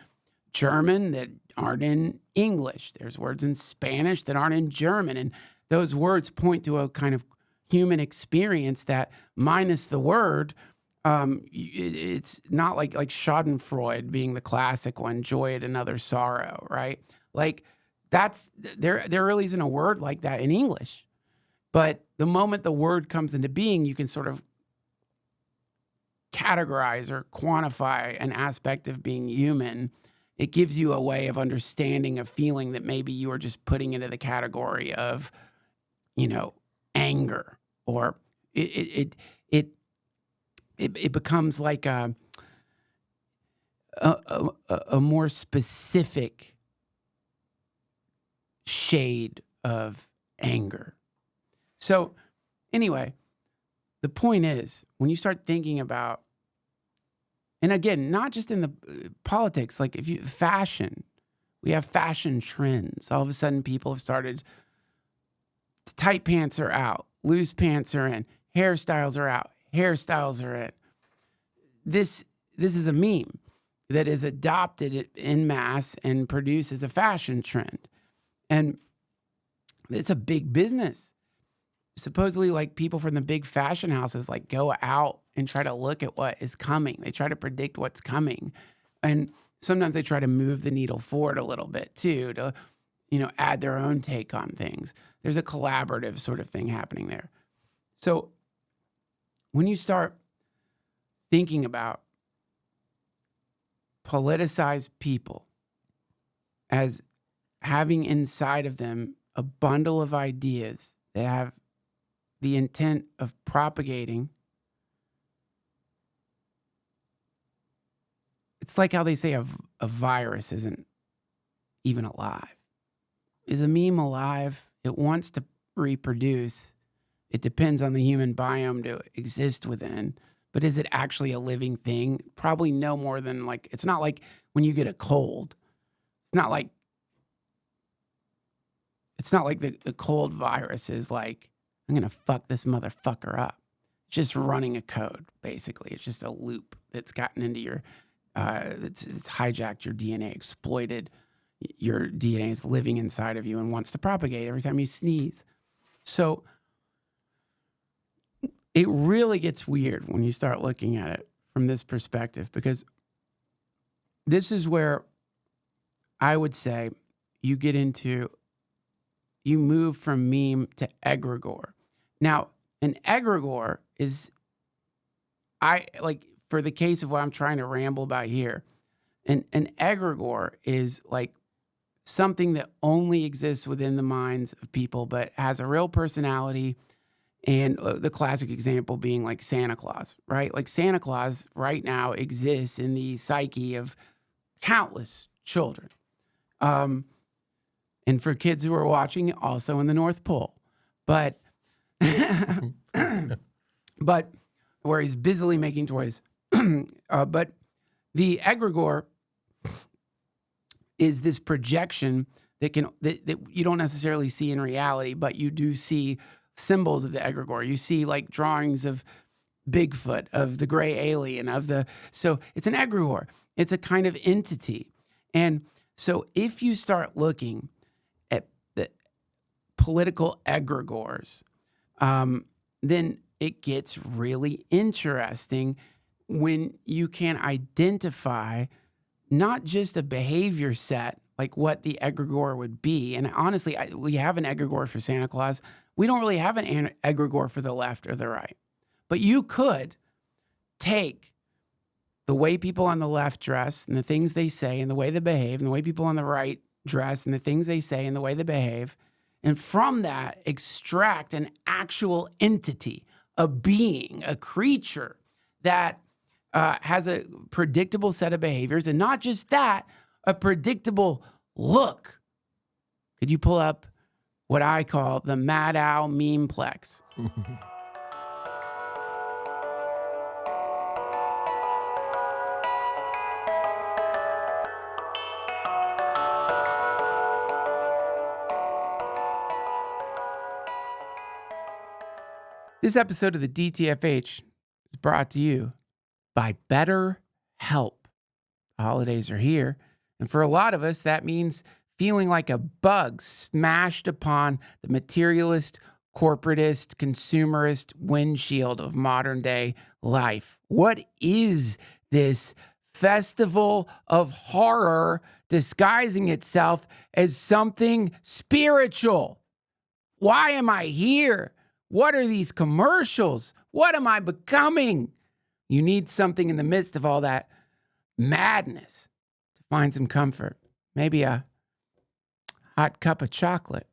German that aren't in English. There's words in Spanish that aren't in German. And those words point to a kind of human experience that, minus the word, it's not like Schadenfreude being the classic one, joy at another sorrow, right? Like there really isn't a word like that in English. But the moment the word comes into being, you can sort of categorize or quantify an aspect of being human. It gives you a way of understanding a feeling that maybe you are just putting into the category of, anger, or it becomes like a more specific shade of anger. So anyway, the point is, when you start thinking about, and again, not just in the politics, like fashion, we have fashion trends. All of a sudden people have started, tight pants are out, loose pants are in, hairstyles are out, hairstyles are in. This is a meme that is adopted en masse and produces a fashion trend. And it's a big business. Supposedly, like, people from the big fashion houses go out and try to look at what is coming. They try to predict what's coming. And sometimes they try to move the needle forward a little bit too, to, add their own take on things. There's a collaborative sort of thing happening there. So when you start thinking about politicized people as having inside of them a bundle of ideas that have the intent of propagating, it's like how they say a virus isn't even alive. Is a meme alive? It wants to reproduce. It depends on the human biome to exist within. But is it actually a living thing? Probably no more than it's not like when you get a cold. It's not like the cold virus is like, I'm going to fuck this motherfucker up. It's just running a code, basically. It's just a loop that's gotten into your, it's hijacked your DNA, exploited your DNA is living inside of you and wants to propagate every time you sneeze. So it really gets weird when you start looking at it from this perspective, because this is where I would say you move from meme to egregore. Now, an egregore is, for the case of what I'm trying to ramble about here, an egregore is like something that only exists within the minds of people, but has a real personality. And the classic example being like Santa Claus, right? Like Santa Claus right now exists in the psyche of countless children. And for kids who are watching, also in the North Pole. But where he's busily making toys. But the egregore is this projection that you don't necessarily see in reality, but you do see symbols of the egregore. You see like drawings of Bigfoot, of the gray alien, so it's an egregore. It's a kind of entity. And so if you start looking at the political egregores, then it gets really interesting when you can identify not just a behavior set, like what the egregore would be. And honestly, we have an egregore for Santa Claus. We don't really have an egregore for the left or the right. But you could take the way people on the left dress and the things they say and the way they behave, and the way people on the right dress and the things they say and the way they behave, and from that extract an actual entity, a being, a creature that has a predictable set of behaviors, and not just that, a predictable look. Could you pull up what I call the Mad Owl memeplex? This episode of the DTFH is brought to you by BetterHelp. The holidays are here, and for a lot of us, that means feeling like a bug smashed upon the materialist, corporatist, consumerist windshield of modern day life. What is this festival of horror disguising itself as something spiritual? Why am I here? What are these commercials? What am I becoming? You need something in the midst of all that madness to find some comfort. Maybe a hot cup of chocolate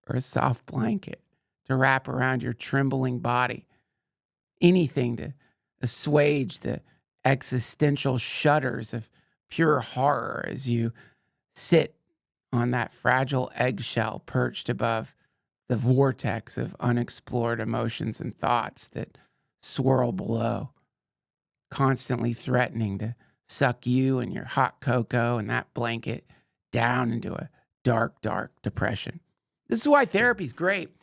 or a soft blanket to wrap around your trembling body. Anything to assuage the existential shudders of pure horror as you sit on that fragile eggshell perched above the vortex of unexplored emotions and thoughts that swirl below, constantly threatening to suck you and your hot cocoa and that blanket down into a dark, dark depression. This is why therapy's great.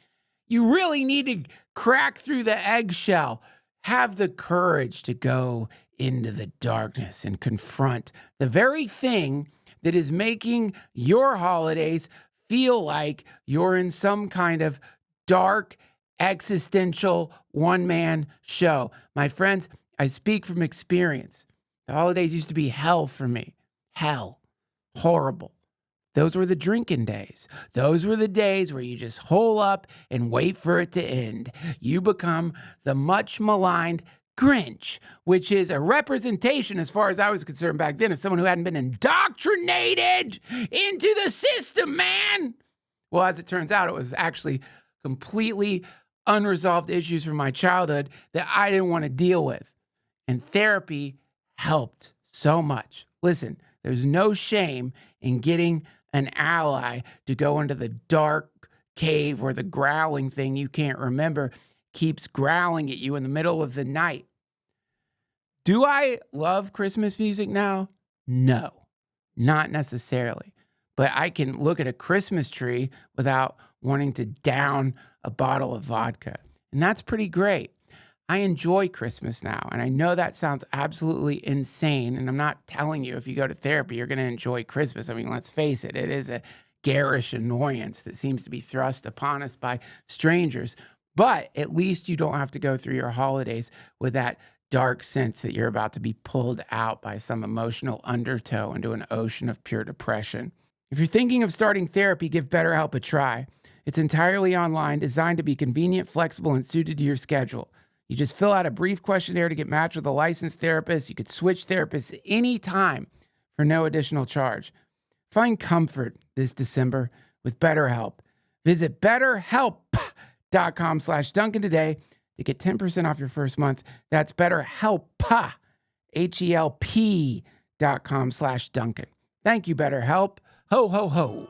You really need to crack through the eggshell, have the courage to go into the darkness and confront the very thing that is making your holidays feel like you're in some kind of dark, existential one-man show. My friends, I speak from experience. The holidays used to be hell for me. Hell. Horrible. Those were the drinking days. Those were the days where you just hole up and wait for it to end. You become the much maligned Grinch, which is a representation, as far as I was concerned back then, of someone who hadn't been indoctrinated into the system, man. Well, as it turns out, it was actually completely unresolved issues from my childhood that I didn't want to deal with. And therapy helped so much. Listen, there's no shame in getting an ally to go into the dark cave where the growling thing you can't remember keeps growling at you in the middle of the night. Do I love Christmas music now? No, not necessarily. But I can look at a Christmas tree without wanting to down a bottle of vodka. And that's pretty great. I enjoy Christmas now. And I know that sounds absolutely insane. And I'm not telling you if you go to therapy, you're going to enjoy Christmas. I mean, let's face it, it is a garish annoyance that seems to be thrust upon us by strangers. But at least you don't have to go through your holidays with that dark sense that you're about to be pulled out by some emotional undertow into an ocean of pure depression. If you're thinking of starting therapy, give BetterHelp a try. It's entirely online, designed to be convenient, flexible, and suited to your schedule. You just fill out a brief questionnaire to get matched with a licensed therapist. You could switch therapists anytime for no additional charge. Find comfort this December with BetterHelp. Visit BetterHelp.com/Duncan today to get 10% off your first month. That's BetterHelp, HELP.com/Duncan. Thank you, BetterHelp. Ho, ho, ho.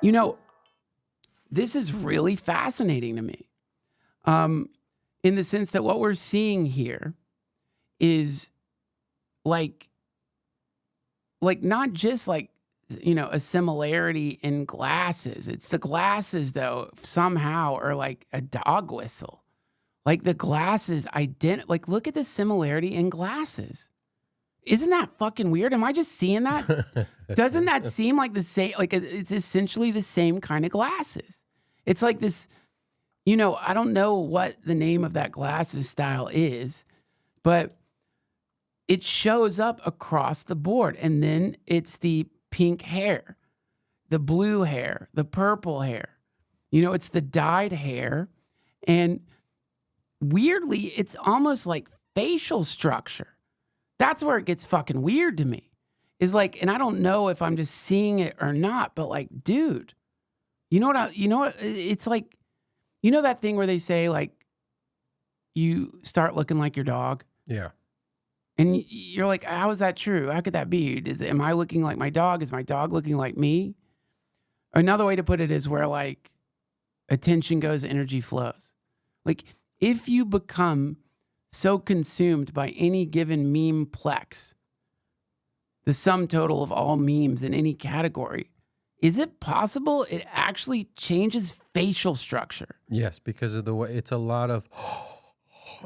You know, this is really fascinating to me. In the sense that what we're seeing here is like not just like, you know, a similarity in glasses. It's the glasses, though, somehow are like a dog whistle. Like the glasses, like look at the similarity in glasses. Isn't that fucking weird? Am I just seeing that? Doesn't that seem like the same? Like it's essentially the same kind of glasses. It's like this, you know, I don't know what the name of that glasses style is, but it shows up across the board. And then it's the pink hair, the blue hair, the purple hair. You know, it's the dyed hair. And weirdly, it's almost like facial structure. That's where it gets fucking weird to me. Is like, and I don't know if I'm just seeing it or not, but like, dude, you know what? It's like, you know that thing where they say like, you start looking like your dog? Yeah. And you're like, how is that true? How could that be? Am I looking like my dog? Is my dog looking like me? Another way to put it is where like attention goes, energy flows. Like if you become so consumed by any given meme-plex, the sum total of all memes in any category, is it possible it actually changes facial structure? Yes, because of the way it's a lot of,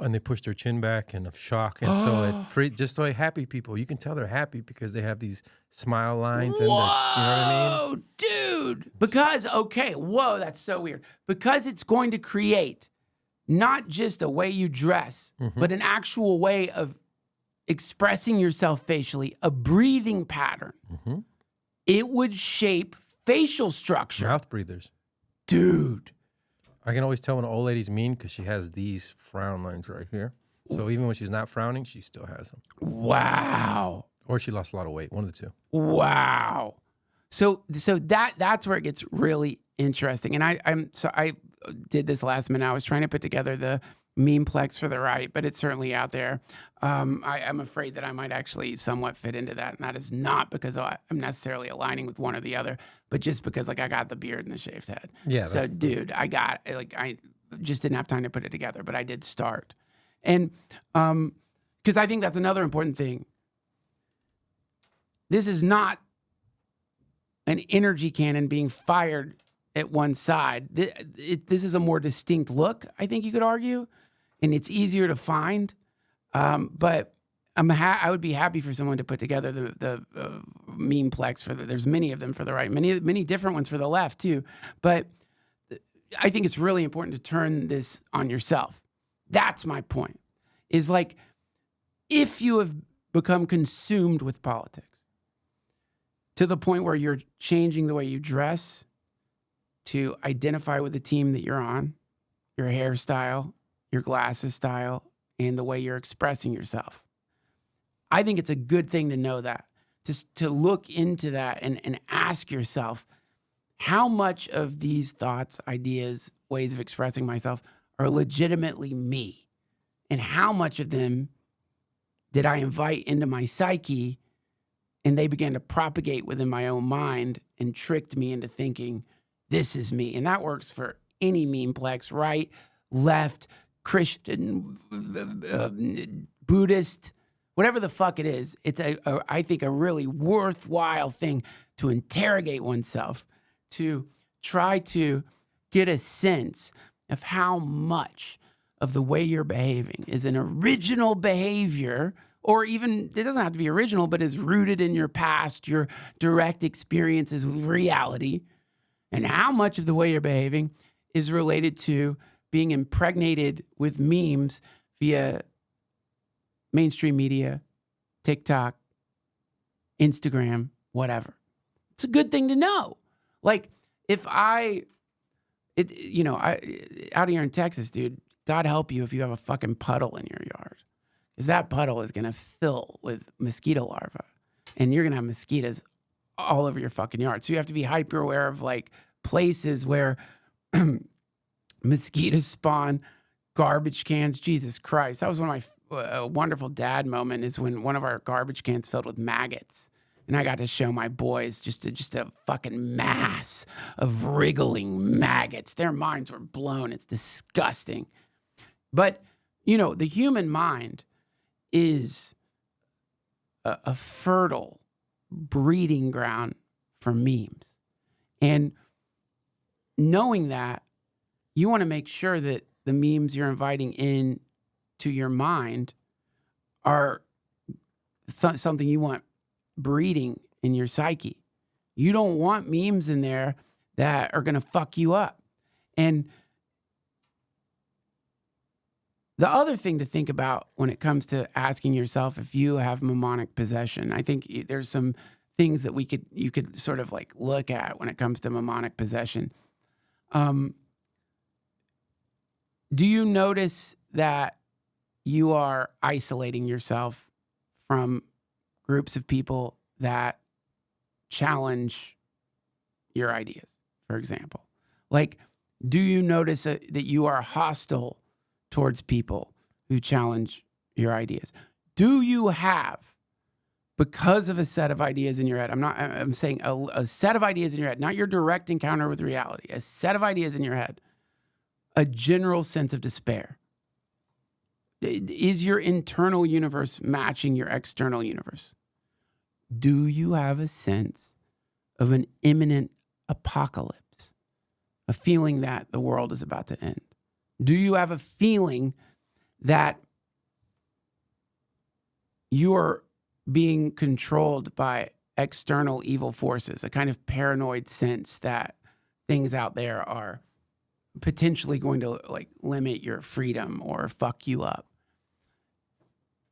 and they push their chin back and of shock, and so it just the way happy people, you can tell they're happy because they have these smile lines. Whoa, and you know what I mean? Dude! Because that's so weird. Because it's going to create not just a way you dress, but an actual way of expressing yourself facially, a breathing pattern. It would shape facial structure. Mouth breathers. Dude. I can always tell when an old lady's mean because she has these frown lines right here. So even when she's not frowning, she still has them. Wow. Or she lost a lot of weight, one of the two. Wow. So that's where it gets really interesting. And I did this last minute. I was trying to put together the memeplex for the right, but it's certainly out there. I'm afraid that I might actually somewhat fit into that, and that is not because I'm necessarily aligning with one or the other, but just because like I got the beard and the shaved head. Yeah. So, dude, I just didn't have time to put it together, but I did start, and because I think that's another important thing. This is not an energy cannon being fired at one side. This is a more distinct look, I think you could argue, and it's easier to find. But I would be happy for someone to put together the memeplex there's many of them for the right, many different ones for the left too. But I think it's really important to turn this on yourself. That's my point. Is like, if you have become consumed with politics to the point where you're changing the way you dress to identify with the team that you're on, your hairstyle, your glasses style, and the way you're expressing yourself. I think it's a good thing to know that, just to look into that and ask yourself, how much of these thoughts, ideas, ways of expressing myself are legitimately me? And how much of them did I invite into my psyche and they began to propagate within my own mind and tricked me into thinking, this is me? And that works for any memeplex, right, left, Christian, Buddhist, whatever the fuck it is. It's I think a really worthwhile thing to interrogate oneself, to try to get a sense of how much of the way you're behaving is an original behavior, or even, it doesn't have to be original, but is rooted in your past, your direct experiences with reality, and how much of the way you're behaving is related to being impregnated with memes via mainstream media, TikTok, Instagram, whatever. It's a good thing to know. Like, if out here in Texas, dude, God help you if you have a fucking puddle in your yard. Because that puddle is going to fill with mosquito larvae. And you're going to have mosquitoes all over your fucking yard. So you have to be hyper aware of, like, places where mosquitoes spawn, garbage cans. Jesus Christ. That was one of my wonderful dad moment, is when one of our garbage cans filled with maggots. and I got to show my boys just a fucking mass of wriggling maggots. Their minds were blown. It's disgusting. But, the human mind is a fertile breeding ground for memes. And knowing that, you want to make sure that the memes you're inviting in to your mind are something you want breeding in your psyche. You don't want memes in there that are going to fuck you up. And the other thing to think about when it comes to asking yourself if you have demonic possession, I think there's some things that you could sort of like look at when it comes to demonic possession. Do you notice that you are isolating yourself from groups of people that challenge your ideas, for example? Like, do you notice that you are hostile towards people who challenge your ideas? Do you have, because of a set of ideas in your head, I'm saying a set of ideas in your head, not your direct encounter with reality, a set of ideas in your head, a general sense of despair? Is your internal universe matching your external universe? Do you have a sense of an imminent apocalypse? A feeling that the world is about to end? Do you have a feeling that you're being controlled by external evil forces, a kind of paranoid sense that things out there are potentially going to like limit your freedom or fuck you up?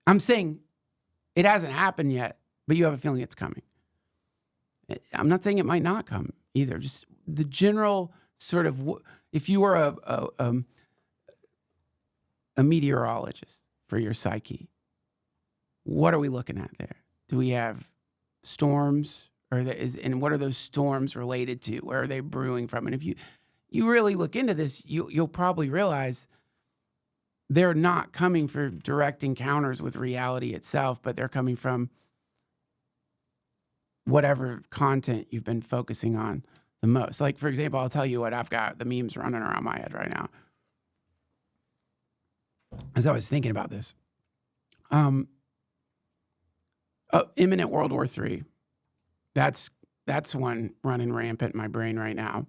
I'm saying it hasn't happened yet, but you have a feeling it's coming. I'm not saying it might not come either. Just the general sort of, if you were a meteorologist for your psyche, what are we looking at there? Do we have storms, and what are those storms related to? Where are they brewing from? And if you really look into this, you'll probably realize they're not coming for direct encounters with reality itself, but they're coming from whatever content you've been focusing on the most. Like, for example, I'll tell you what, I've got the memes running around my head right now. As I was thinking about this, imminent World War III. That's one running rampant in my brain right now.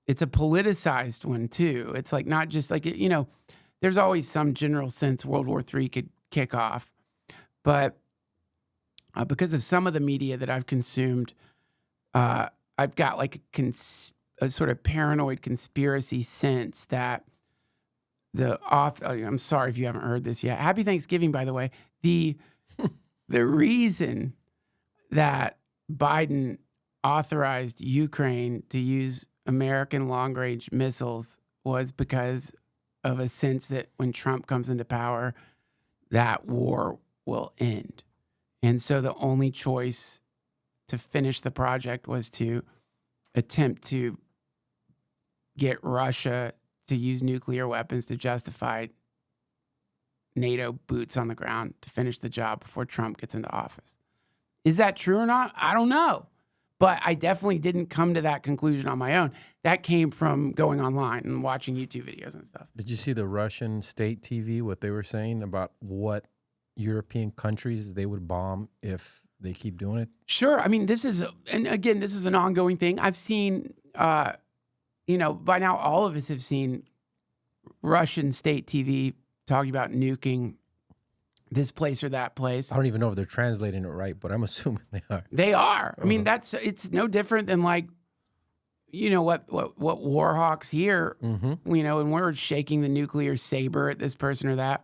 It's a politicized one too. It's like not just like, there's always some general sense World War III could kick off, but because of some of the media that I've consumed, I've got like a sort of paranoid conspiracy sense that the author, I'm sorry if you haven't heard this yet. Happy Thanksgiving, by the way. The reason that Biden authorized Ukraine to use American long-range missiles was because of a sense that when Trump comes into power, that war will end. And so the only choice to finish the project was to attempt to get Russia to use nuclear weapons to justify NATO boots on the ground to finish the job before Trump gets into office. Is that true or not? I don't know. But I definitely didn't come to that conclusion on my own. That came from going online and watching YouTube videos and stuff. Did you see the Russian state TV, what they were saying about what European countries they would bomb if they keep doing it? Sure. I mean, this is an ongoing thing. I've seen, by now all of us have seen Russian state TV talking about nuking this place or that place. I don't even know if they're translating it right, but I'm assuming they are. They are. I mean, it's no different than like, what Warhawks here, and we're shaking the nuclear saber at this person or that.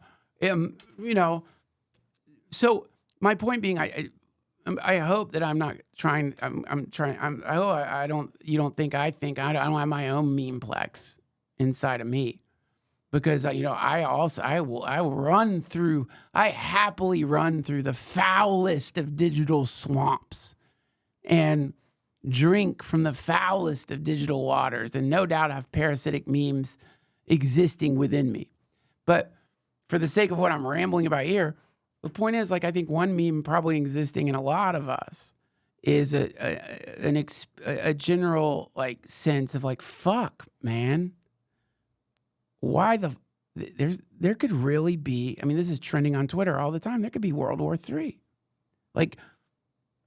So my point being, I hope that I'm not trying. I hope you don't think I don't have my own memeplex inside of me, because I happily run through the foulest of digital swamps and drink from the foulest of digital waters, and no doubt have parasitic memes existing within me. But for the sake of what I'm rambling about here, The point is, like, I think one meme probably existing in a lot of us is a general like sense of like, fuck, man. Why there could really be, I mean, this is trending on Twitter all the time. There could be World War III. Like,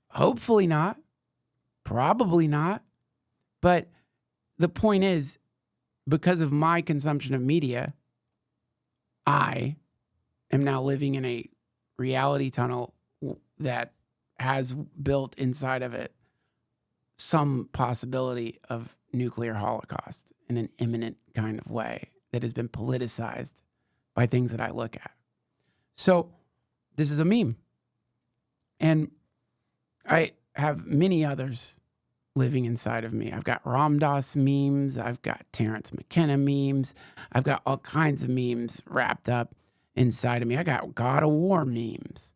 hopefully not, probably not. But the point is, because of my consumption of media, I am now living in a reality tunnel that has built inside of it some possibility of nuclear holocaust in an imminent kind of way that has been politicized by things that I look at. So this is a meme. And I have many others living inside of me. I've got Ram Dass memes. I've got Terrence McKenna memes. I've got all kinds of memes wrapped up inside of me. I got God of War memes.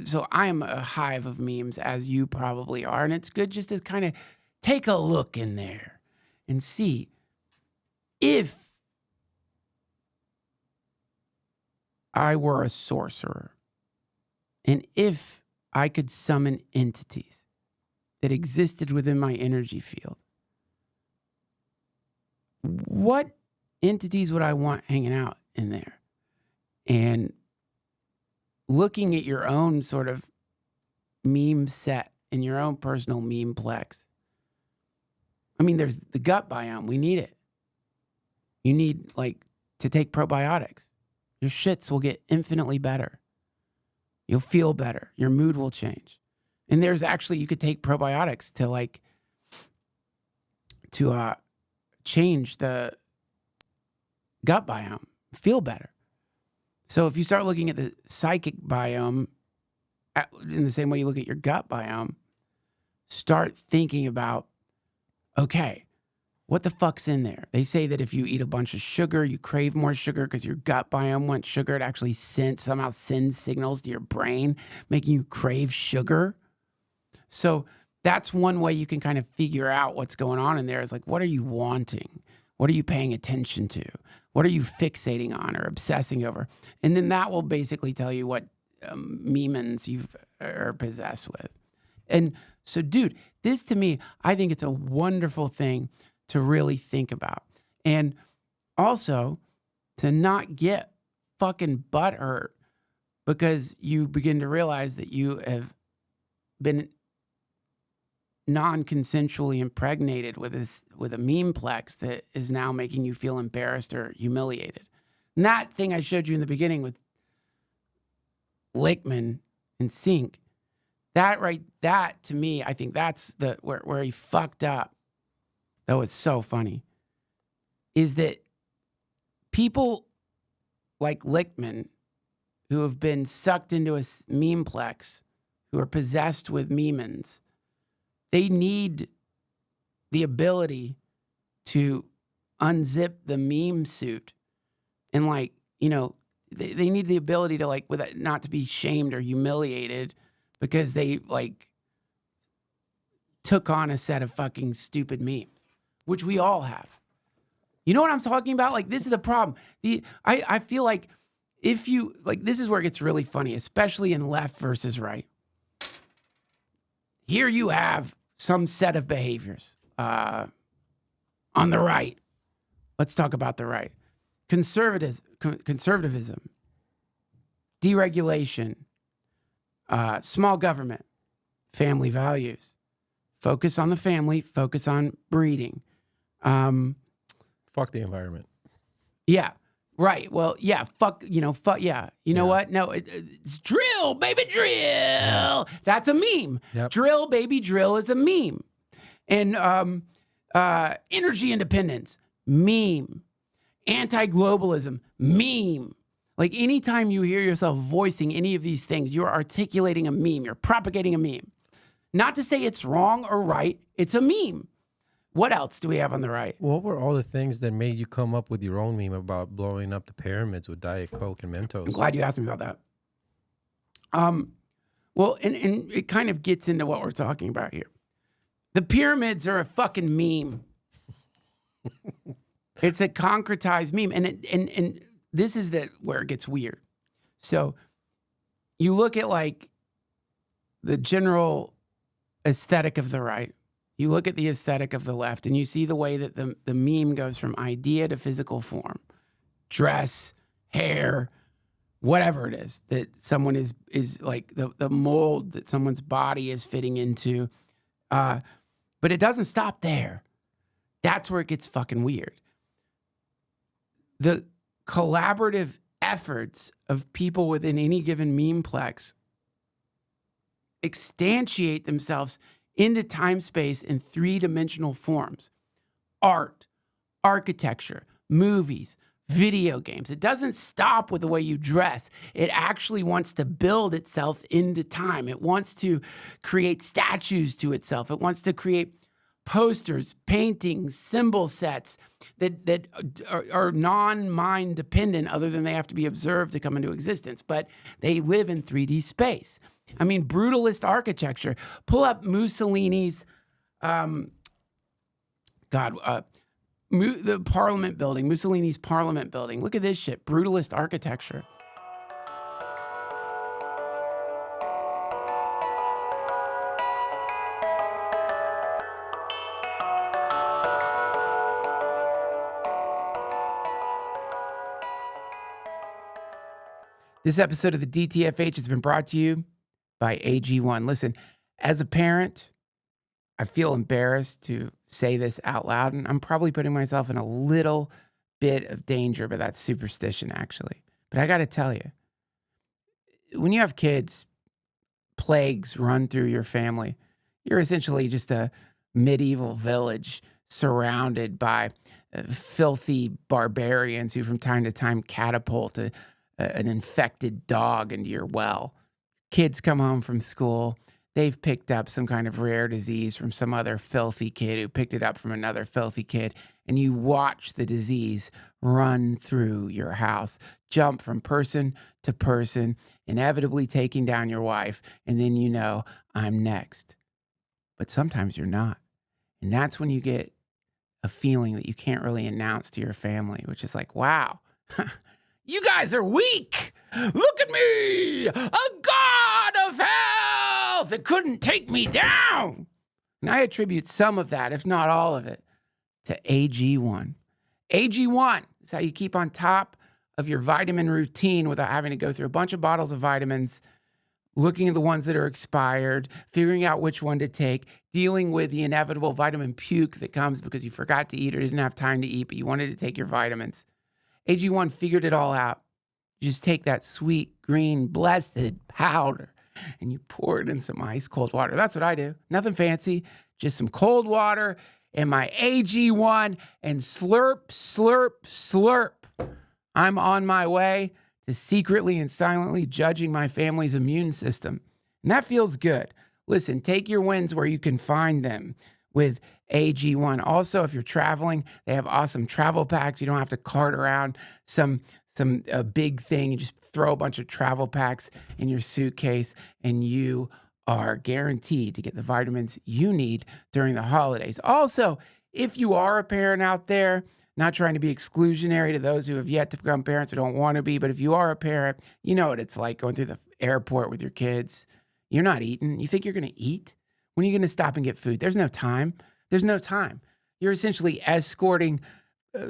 So I am a hive of memes, as you probably are. And it's good just to kind of take a look in there and see if I were a sorcerer and if I could summon entities that existed within my energy field, what entities would I want hanging out in there? And looking at your own sort of meme set and your own personal memeplex. I mean, there's the gut biome. We need it. You need, like, to take probiotics. Your shits will get infinitely better. You'll feel better. Your mood will change. And there's actually, you could take probiotics to, like, to change the gut biome, feel better. So if you start looking at the psychic biome in the same way you look at your gut biome, start thinking about, okay, what the fuck's in there? They say that if you eat a bunch of sugar, you crave more sugar because your gut biome wants sugar. It actually somehow sends signals to your brain, making you crave sugar. So that's one way you can kind of figure out what's going on in there is like, what are you wanting? What are you paying attention to? What are you fixating on or obsessing over? And then that will basically tell you what memons you are possessed with. And so, dude, this to me, I think it's a wonderful thing to really think about. And also to not get fucking butthurt because you begin to realize that you have been non-consensually impregnated with a memeplex that is now making you feel embarrassed or humiliated. And that thing I showed you in the beginning with Lichtman and Sink, that to me, I think that's where he fucked up. Though it's so funny, is that people like Lichtman who have been sucked into a memeplex, who are possessed with memons, they need the ability to unzip the meme suit and, like, you know, they need the ability to, like, with not to be shamed or humiliated because they, like, took on a set of fucking stupid memes, which we all have. You know what I'm talking about? Like, this is the problem. I feel like if you, like, this is where it gets really funny, especially in left versus right. Here you have some set of behaviors on the right. Let's talk about the right. Conservatism, deregulation, small government, family values, focus on the family, focus on breeding. Fuck the environment. Yeah. Right. Well, yeah. Fuck. Yeah. You know what? No, it's drill, baby, drill. Yeah. That's a meme. Yep. Drill, baby, drill is a meme. And energy independence, meme. Anti-globalism, meme. Like, anytime you hear yourself voicing any of these things, you're articulating a meme. You're propagating a meme. Not to say it's wrong or right. It's a meme. What else do we have on the right? What were all the things that made you come up with your own meme about blowing up the pyramids with Diet Coke and Mentos? I'm glad you asked me about that. Well, and it kind of gets into what we're talking about here. The pyramids are a fucking meme. It's a concretized meme. And this is where it gets weird. So you look at like the general aesthetic of the right, you look at the aesthetic of the left, and you see the way that the meme goes from idea to physical form, dress, hair, whatever it is that someone is like the mold that someone's body is fitting into. But it doesn't stop there. That's where it gets fucking weird. The collaborative efforts of people within any given memeplex instantiate themselves into time space in three-dimensional forms: art, architecture, movies, video games. It doesn't stop with the way you dress. It actually wants to build itself into time. It wants to create statues to itself. It wants to create posters, paintings, symbol sets that are non-mind dependent, other than they have to be observed to come into existence, but they live in 3D space. I mean, brutalist architecture. Pull up Mussolini's, the Parliament building, Mussolini's Parliament building. Look at this shit, brutalist architecture. This episode of the DTFH has been brought to you by AG1. Listen, as a parent, I feel embarrassed to say this out loud, and I'm probably putting myself in a little bit of danger, but that's superstition, actually. But I got to tell you, when you have kids, plagues run through your family. You're essentially just a medieval village surrounded by filthy barbarians who from time to time catapult an infected dog into your well. Kids come home from school. They've picked up some kind of rare disease from some other filthy kid who picked it up from another filthy kid. And you watch the disease run through your house, jump from person to person, inevitably taking down your wife. And then you know, I'm next. But sometimes you're not. And that's when you get a feeling that you can't really announce to your family, which is like, wow, you guys are weak. Look at me, a god of health that couldn't take me down. And I attribute some of that, if not all of it, to AG1. AG1 is how you keep on top of your vitamin routine without having to go through a bunch of bottles of vitamins, looking at the ones that are expired, figuring out which one to take, dealing with the inevitable vitamin puke that comes because you forgot to eat or didn't have time to eat, but you wanted to take your vitamins. AG1 figured it all out. You just take that sweet, green, blessed powder and you pour it in some ice cold water. That's what I do. Nothing fancy, just some cold water and my AG1 and slurp, slurp, slurp. I'm on my way to secretly and silently judging my family's immune system. And that feels good. Listen, take your wins where you can find them with AG1. Also, if you're traveling, they have awesome travel packs. You don't have to cart around some big thing. You just throw a bunch of travel packs in your suitcase and you are guaranteed to get the vitamins you need during the holidays. Also, if you are a parent out there, not trying to be exclusionary to those who have yet to become parents or don't want to be, but if you are a parent, you know what it's like going through the airport with your kids. You're not eating. You think you're going to eat? When are you going to stop and get food? There's no time. There's no time. You're essentially escorting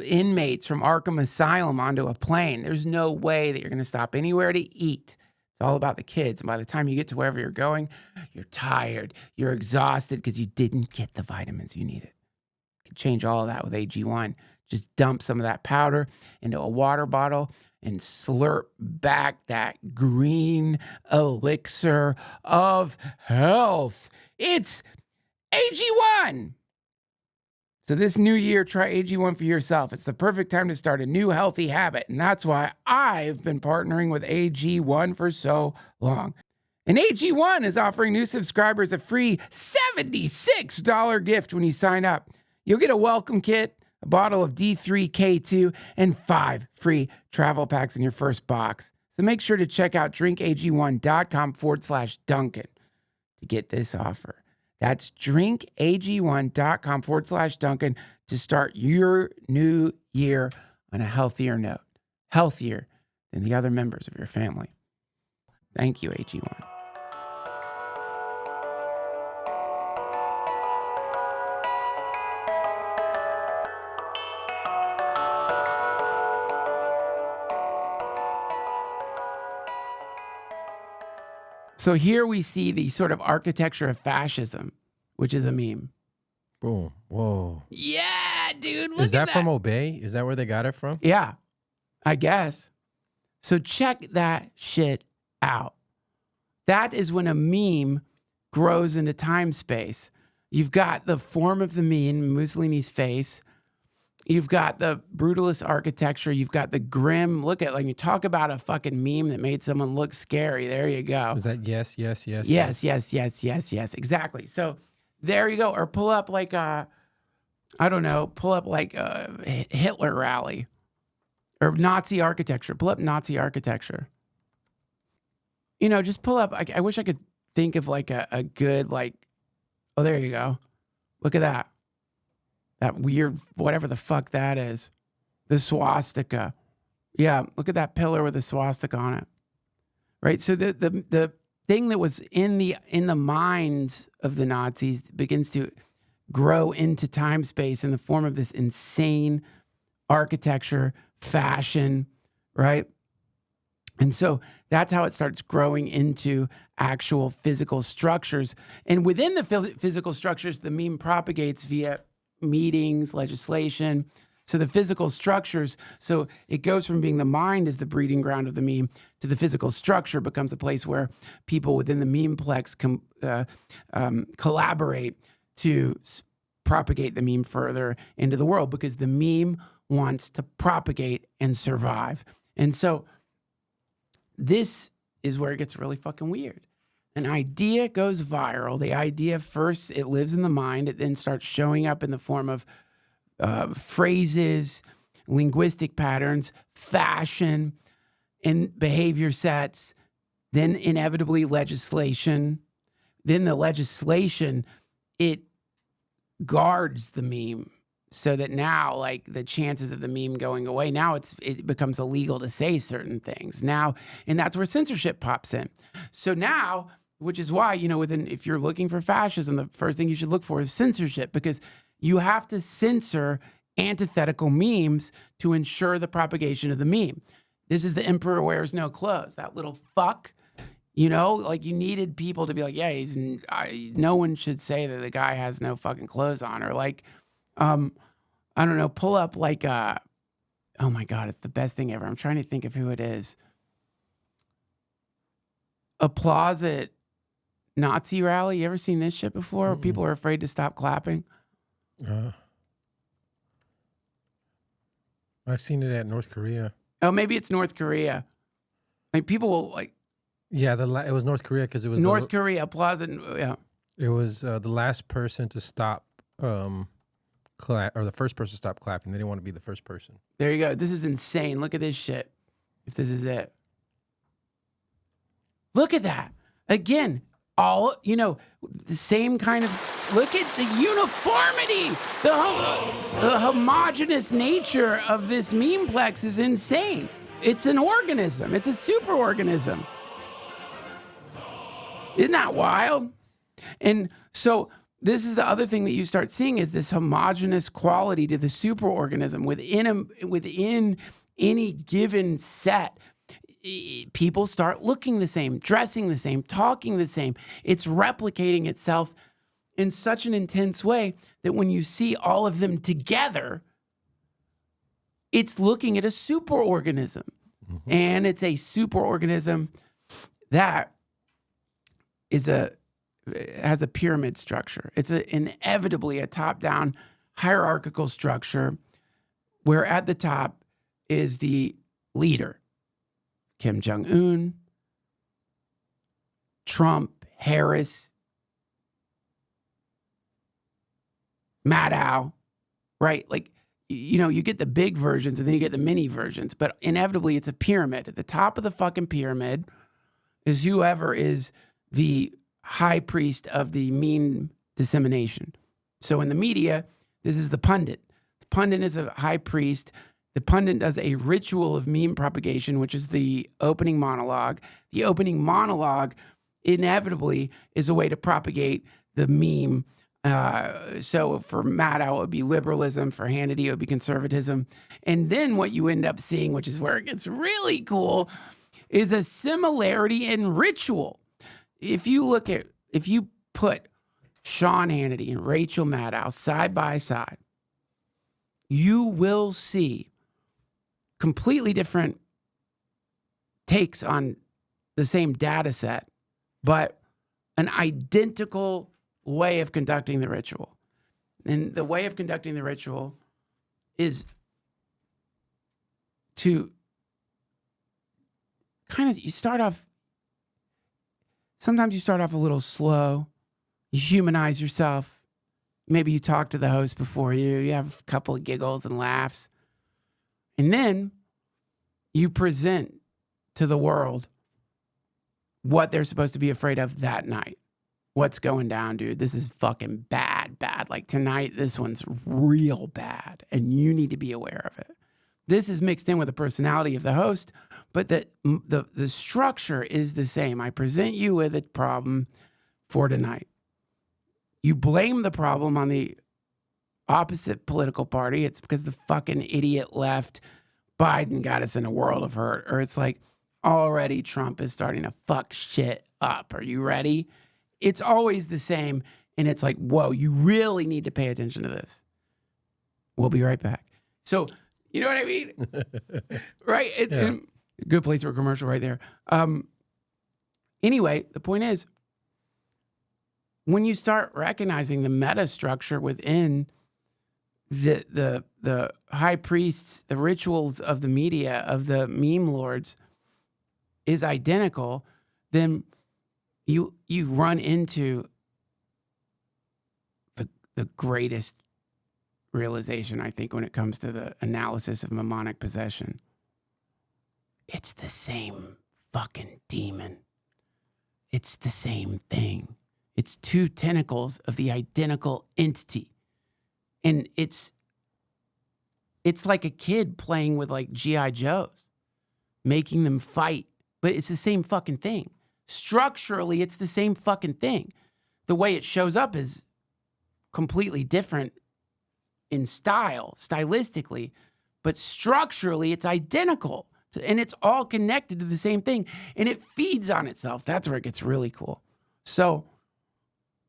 inmates from Arkham Asylum onto a plane. There's no way that you're going to stop anywhere to eat. It's all about the kids. And by the time you get to wherever you're going, you're tired. You're exhausted because you didn't get the vitamins you needed. You can change all of that with AG1. Just dump some of that powder into a water bottle and slurp back that green elixir of health. It's AG1. So this new year, try AG1 for yourself. It's the perfect time to start a new healthy habit. And that's why I've been partnering with AG1 for so long. And AG1 is offering new subscribers a free $76 gift when you sign up. You'll get a welcome kit, a bottle of D3K2, and 5 free travel packs in your first box. So make sure to check out drinkag1.com/Duncan to get this offer. That's drinkag1.com/Duncan to start your new year on a healthier note, healthier than the other members of your family. Thank you, AG1. So here we see the sort of architecture of fascism, which is a meme. Boom. Whoa. Yeah, dude. Look Is at that from Obey? Is that where they got it from? Yeah, I guess. So check that shit out. That is when a meme grows into time space. You've got the form of the meme, Mussolini's face. You've got the brutalist architecture. You've got the grim. Look at, like, you talk about a fucking meme that made someone look scary. There you go. Is that yes? Exactly. So there you go. Or pull up like a Hitler rally or Nazi architecture. Pull up Nazi architecture. You know, just pull up. I wish I could think of like a good, like, oh, there you go. Look at that. That weird, whatever the fuck that is. The swastika. Yeah, look at that pillar with the swastika on it. Right? So the thing that was in the minds of the Nazis begins to grow into time space in the form of this insane architecture, fashion, right? And so that's how it starts growing into actual physical structures. And within the physical structures, the meme propagates via meetings, legislation. So the physical structures, so it goes from being the mind as the breeding ground of the meme to the physical structure becomes a place where people within the memeplex collaborate to propagate the meme further into the world because the meme wants to propagate and survive. And so this is where it gets really fucking weird. An idea goes viral. The idea first, it lives in the mind. It then starts showing up in the form of phrases, linguistic patterns, fashion, and behavior sets, then inevitably legislation. Then the legislation, it guards the meme so that now, like, the chances of the meme going away, now it becomes illegal to say certain things. Now, and that's where censorship pops in. So now, which is why, you know, if you're looking for fascism, the first thing you should look for is censorship, because you have to censor antithetical memes to ensure the propagation of the meme. This is the emperor wears no clothes. That little fuck, you know, like, you needed people to be like, yeah, no one should say that the guy has no fucking clothes on, or like, I don't know, pull up like, oh my God, it's the best thing ever. I'm trying to think of who it is. Applause at Nazi rally. You ever seen this shit before? Where people are afraid to stop clapping? I've seen it at North Korea. Oh, maybe it's North Korea. Like, people will like. Yeah, it was North Korea because it was North Korea applause and yeah. It was the last person to stop clap, or the first person to stop clapping. They didn't want to be the first person. There you go. This is insane. Look at this shit. If this is it. Look at that. Again, all, you know, the same kind of, look at the uniformity. The homogenous nature of this memeplex is insane. It's an organism. It's a superorganism. Isn't that wild? And so this is the other thing that you start seeing is this homogenous quality to the superorganism within any given set. People start looking the same, dressing the same, talking the same. It's replicating itself in such an intense way that when you see all of them together, it's looking at a superorganism. Mm-hmm. And it's a superorganism that has a pyramid structure. It's inevitably a top-down hierarchical structure where at the top is the leader. Kim Jong-un, Trump, Harris, Maddow, right? Like, you know, you get the big versions and then you get the mini versions, but inevitably it's a pyramid. At the top of the fucking pyramid is whoever is the high priest of the meme dissemination. So in the media, this is the pundit. The pundit is a high priest. The pundit does a ritual of meme propagation, which is the opening monologue. The opening monologue inevitably is a way to propagate the meme. So for Maddow, it would be liberalism. For Hannity, it would be conservatism. And then what you end up seeing, which is where it gets really cool, is a similarity in ritual. If you put Sean Hannity and Rachel Maddow side by side, you will see completely different takes on the same data set, but an identical way of conducting the ritual. And the way of conducting the ritual is to sometimes you start off a little slow. You humanize yourself. Maybe you talk to the host before you have a couple of giggles and laughs. And then you present to the world what they're supposed to be afraid of that night. What's going down, dude? This is fucking bad. Like tonight, this one's real bad, and you need to be aware of it. This is mixed in with the personality of the host, but the structure is the same. I present you with a problem for tonight. You blame the problem on the opposite political party. It's because the fucking idiot left. Biden got us in a world of hurt. Or it's like, already Trump is starting to fuck shit up. Are you ready? It's always the same. And it's like, whoa, you really need to pay attention to this. We'll be right back. So, you know what I mean? Right? Good place for a commercial right there. Anyway, the point is, when you start recognizing the meta structure within the high priests, the rituals of the media, of the meme lords is identical, then you run into the greatest realization, I think, when it comes to the analysis of mnemonic possession. It's the same fucking demon. It's the same thing. It's two tentacles of the identical entity. And it's like a kid playing with like G.I. Joes, making them fight. But it's the same fucking thing. Structurally, it's the same fucking thing. The way it shows up is completely different in style, stylistically, but structurally, it's identical. And it's all connected to the same thing. And it feeds on itself. That's where it gets really cool. So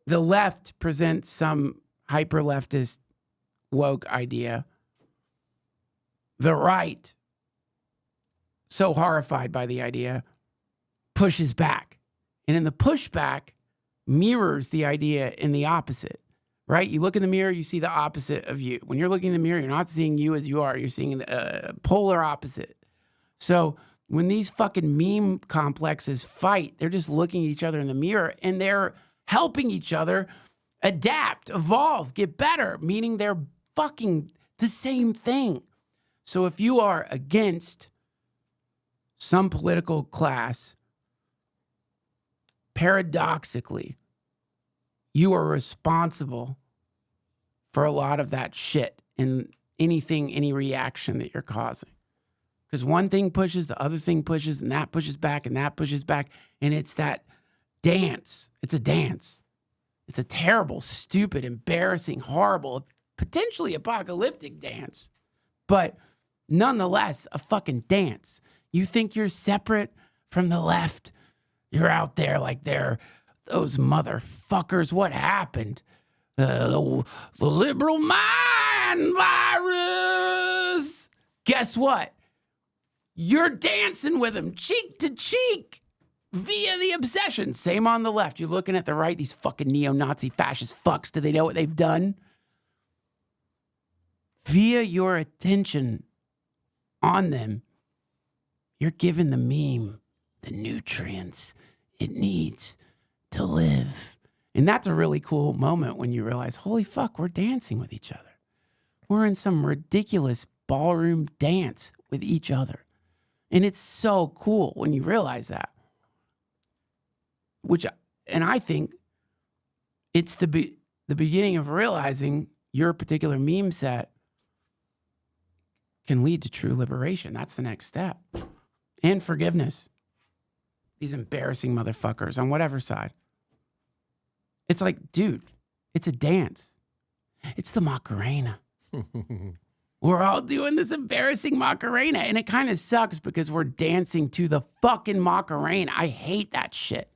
the left presents some hyper-leftist woke idea. The right, so horrified by the idea, pushes back. And in the pushback, mirrors the idea in the opposite, right? You look in the mirror, you see the opposite of you. When you're looking in the mirror, you're not seeing you as you are. You're seeing the polar opposite. So when these fucking meme complexes fight, they're just looking at each other in the mirror and they're helping each other adapt, evolve, get better, meaning they're fucking the same thing. So if you are against some political class, paradoxically, you are responsible for a lot of that shit and any reaction that you're causing. Because one thing pushes, the other thing pushes, and that pushes back, and that pushes back. And it's that dance. It's a dance. It's a terrible, stupid, embarrassing, horrible, potentially apocalyptic dance. But nonetheless, a fucking dance. You think you're separate from the left? You're out there like they're those motherfuckers. What happened? The liberal mind virus. Guess what? You're dancing with them cheek to cheek via the obsession. Same on the left. You're looking at the right, these fucking neo-Nazi fascist fucks. Do they know what they've done? Via your attention on them, you're giving the meme the nutrients it needs to live. And that's a really cool moment when you realize, holy fuck, we're dancing with each other. We're in some ridiculous ballroom dance with each other. And it's so cool when you realize that. And I think it's the beginning of realizing your particular meme set can lead to true liberation. That's the next step. And forgiveness. These embarrassing motherfuckers on whatever side. It's like, dude, it's a dance. It's the Macarena. We're all doing this embarrassing Macarena, and it kind of sucks because we're dancing to the fucking Macarena. I hate that shit.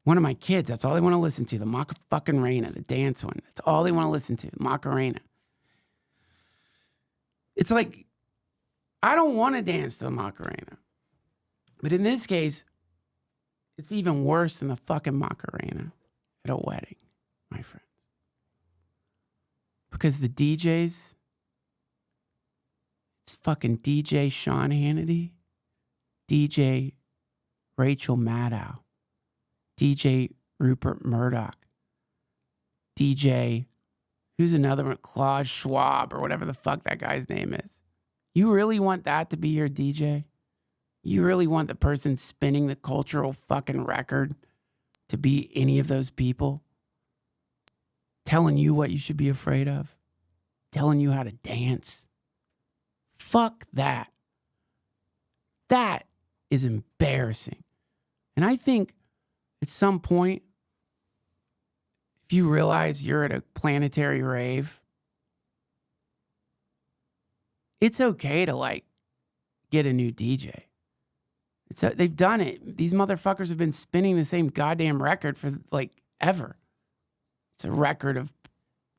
One of my kids, that's all they want to listen to, the Macarena, the dance one. That's all they want to listen to, Macarena. It's like, I don't want to dance to the Macarena. But in this case, it's even worse than the fucking Macarena at a wedding, my friends. Because the DJs, it's fucking DJ Sean Hannity, DJ Rachel Maddow, DJ Rupert Murdoch, DJ, who's another one, Klaus Schwab or whatever the fuck that guy's name is. You really want that to be your DJ? You really want the person spinning the cultural fucking record to be any of those people? Telling you what you should be afraid of? Telling you how to dance? Fuck that. That is embarrassing. And I think at some point, if you realize you're at a planetary rave, it's okay to like get a new DJ. They've done it. These motherfuckers have been spinning the same goddamn record for like ever. It's a record of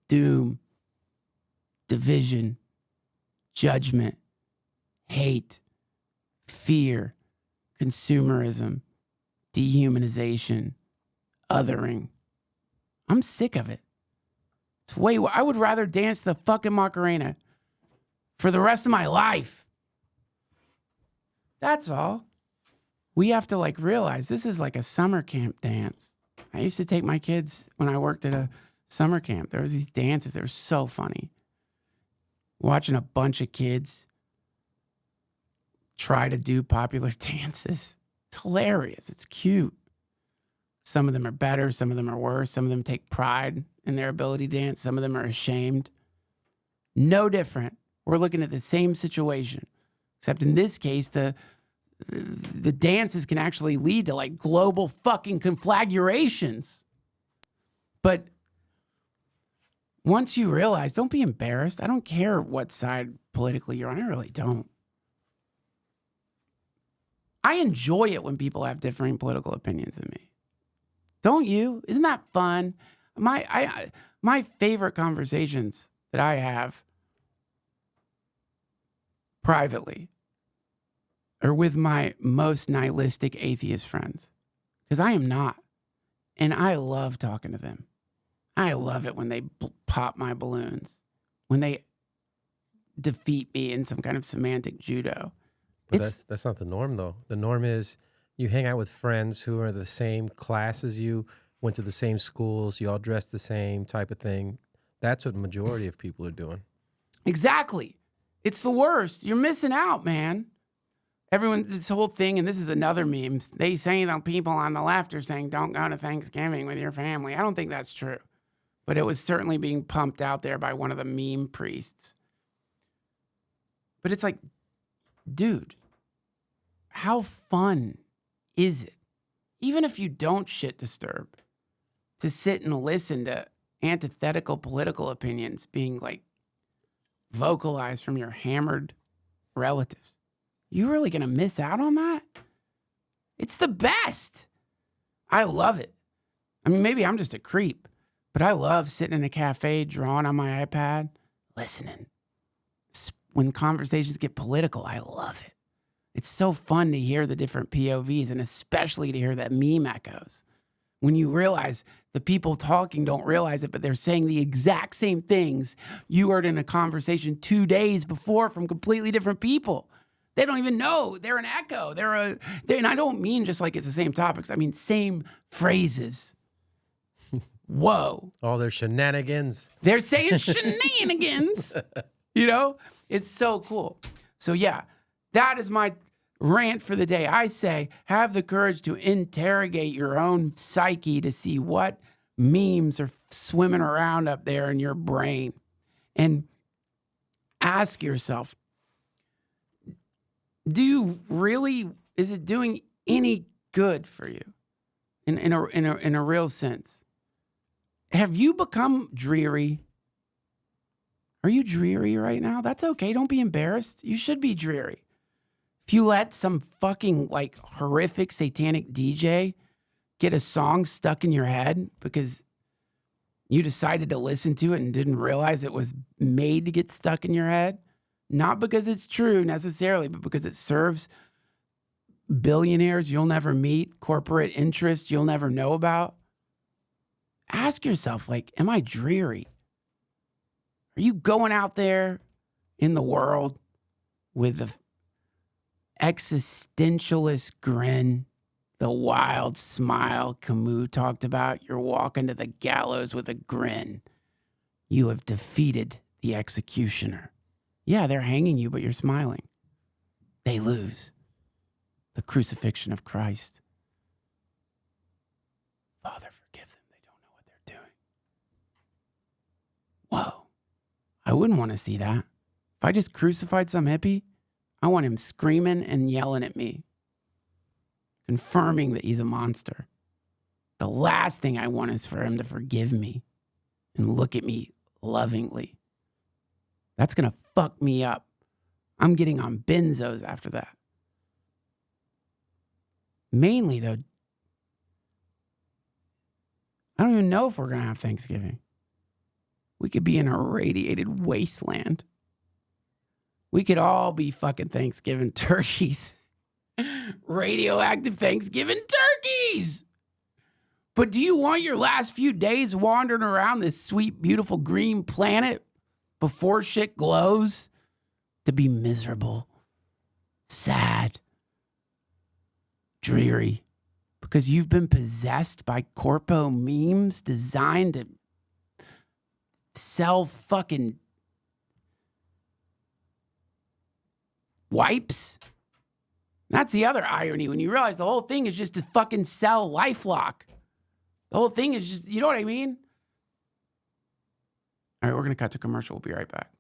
doom, division, judgment, hate, fear, consumerism, dehumanization, othering. I'm sick of it. I would rather dance the fucking Macarena for the rest of my life. That's all. We have to like realize this is like a summer camp dance. I used to take my kids when I worked at a summer camp. There was these dances. They were so funny. Watching a bunch of kids try to do popular dances. It's hilarious. It's cute. Some of them are better. Some of them are worse. Some of them take pride in their ability to dance. Some of them are ashamed. No different. We're looking at the same situation, except in this case, the dances can actually lead to like global fucking conflagrations. But once you realize, don't be embarrassed. I don't care what side politically you're on. I really don't. I enjoy it when people have differing political opinions than me. Don't you? Isn't that fun? My favorite conversations that I have privately are with my most nihilistic atheist friends, because I am not. And I love talking to them. I love it when they pop my balloons, when they defeat me in some kind of semantic judo. But that's not the norm, though. The norm is you hang out with friends who are the same class as you, went to the same schools, you all dress the same type of thing. That's what the majority of people are doing. Exactly. It's the worst. You're missing out, man. Everyone, this whole thing, and this is another meme. They say the people on the left are saying, don't go to Thanksgiving with your family. I don't think that's true. But it was certainly being pumped out there by one of the meme priests. But it's like, dude, how fun is it, even if you don't shit disturb, to sit and listen to antithetical political opinions being like vocalized from your hammered relatives? You really gonna miss out on that? It's the best. I love it. I mean, maybe I'm just a creep, but I love sitting in a cafe, drawing on my iPad, listening. When conversations get political, I love it. It's so fun to hear the different POVs, and especially to hear that meme echoes. When you realize the people talking don't realize it, but they're saying the exact same things you heard in a conversation 2 days before from completely different people. They don't even know. They're an echo. And I don't mean just like it's the same topics. I mean, same phrases. Whoa. Oh, they're shenanigans. They're saying shenanigans. You know, it's so cool. So yeah, that is my rant for the day. I say, have the courage to interrogate your own psyche to see what memes are swimming around up there in your brain. And ask yourself, is it doing any good for you in a real sense? Have you become dreary? Are you dreary right now? That's okay. Don't be embarrassed. You should be dreary. If you let some fucking like horrific satanic DJ get a song stuck in your head because you decided to listen to it and didn't realize it was made to get stuck in your head, not because it's true necessarily, but because it serves billionaires you'll never meet, corporate interests you'll never know about. Ask yourself, like, am I dreary? Are you going out there in the world with the existentialist grin, the wild smile Camus talked about? You're walking to the gallows with a grin. You have defeated the executioner. Yeah, they're hanging you, but you're smiling. They lose. The crucifixion of Christ. Father, forgive them. They don't know what they're doing. Whoa. I wouldn't want to see that. If I just crucified some hippie, I want him screaming and yelling at me, confirming that he's a monster. The last thing I want is for him to forgive me and look at me lovingly. That's going to fuck me up. I'm getting on benzos after that. Mainly, though, I don't even know if we're going to have Thanksgiving. We could be in a radiated wasteland. We could all be fucking Thanksgiving turkeys. Radioactive Thanksgiving turkeys. But do you want your last few days wandering around this sweet, beautiful green planet before shit glows to be miserable, sad, dreary, because you've been possessed by corpo memes designed to sell fucking wipes? That's the other irony when you realize the whole thing is just to fucking sell LifeLock. The whole thing is just, you know what I mean? All right, we're going to cut to commercial. We'll be right back.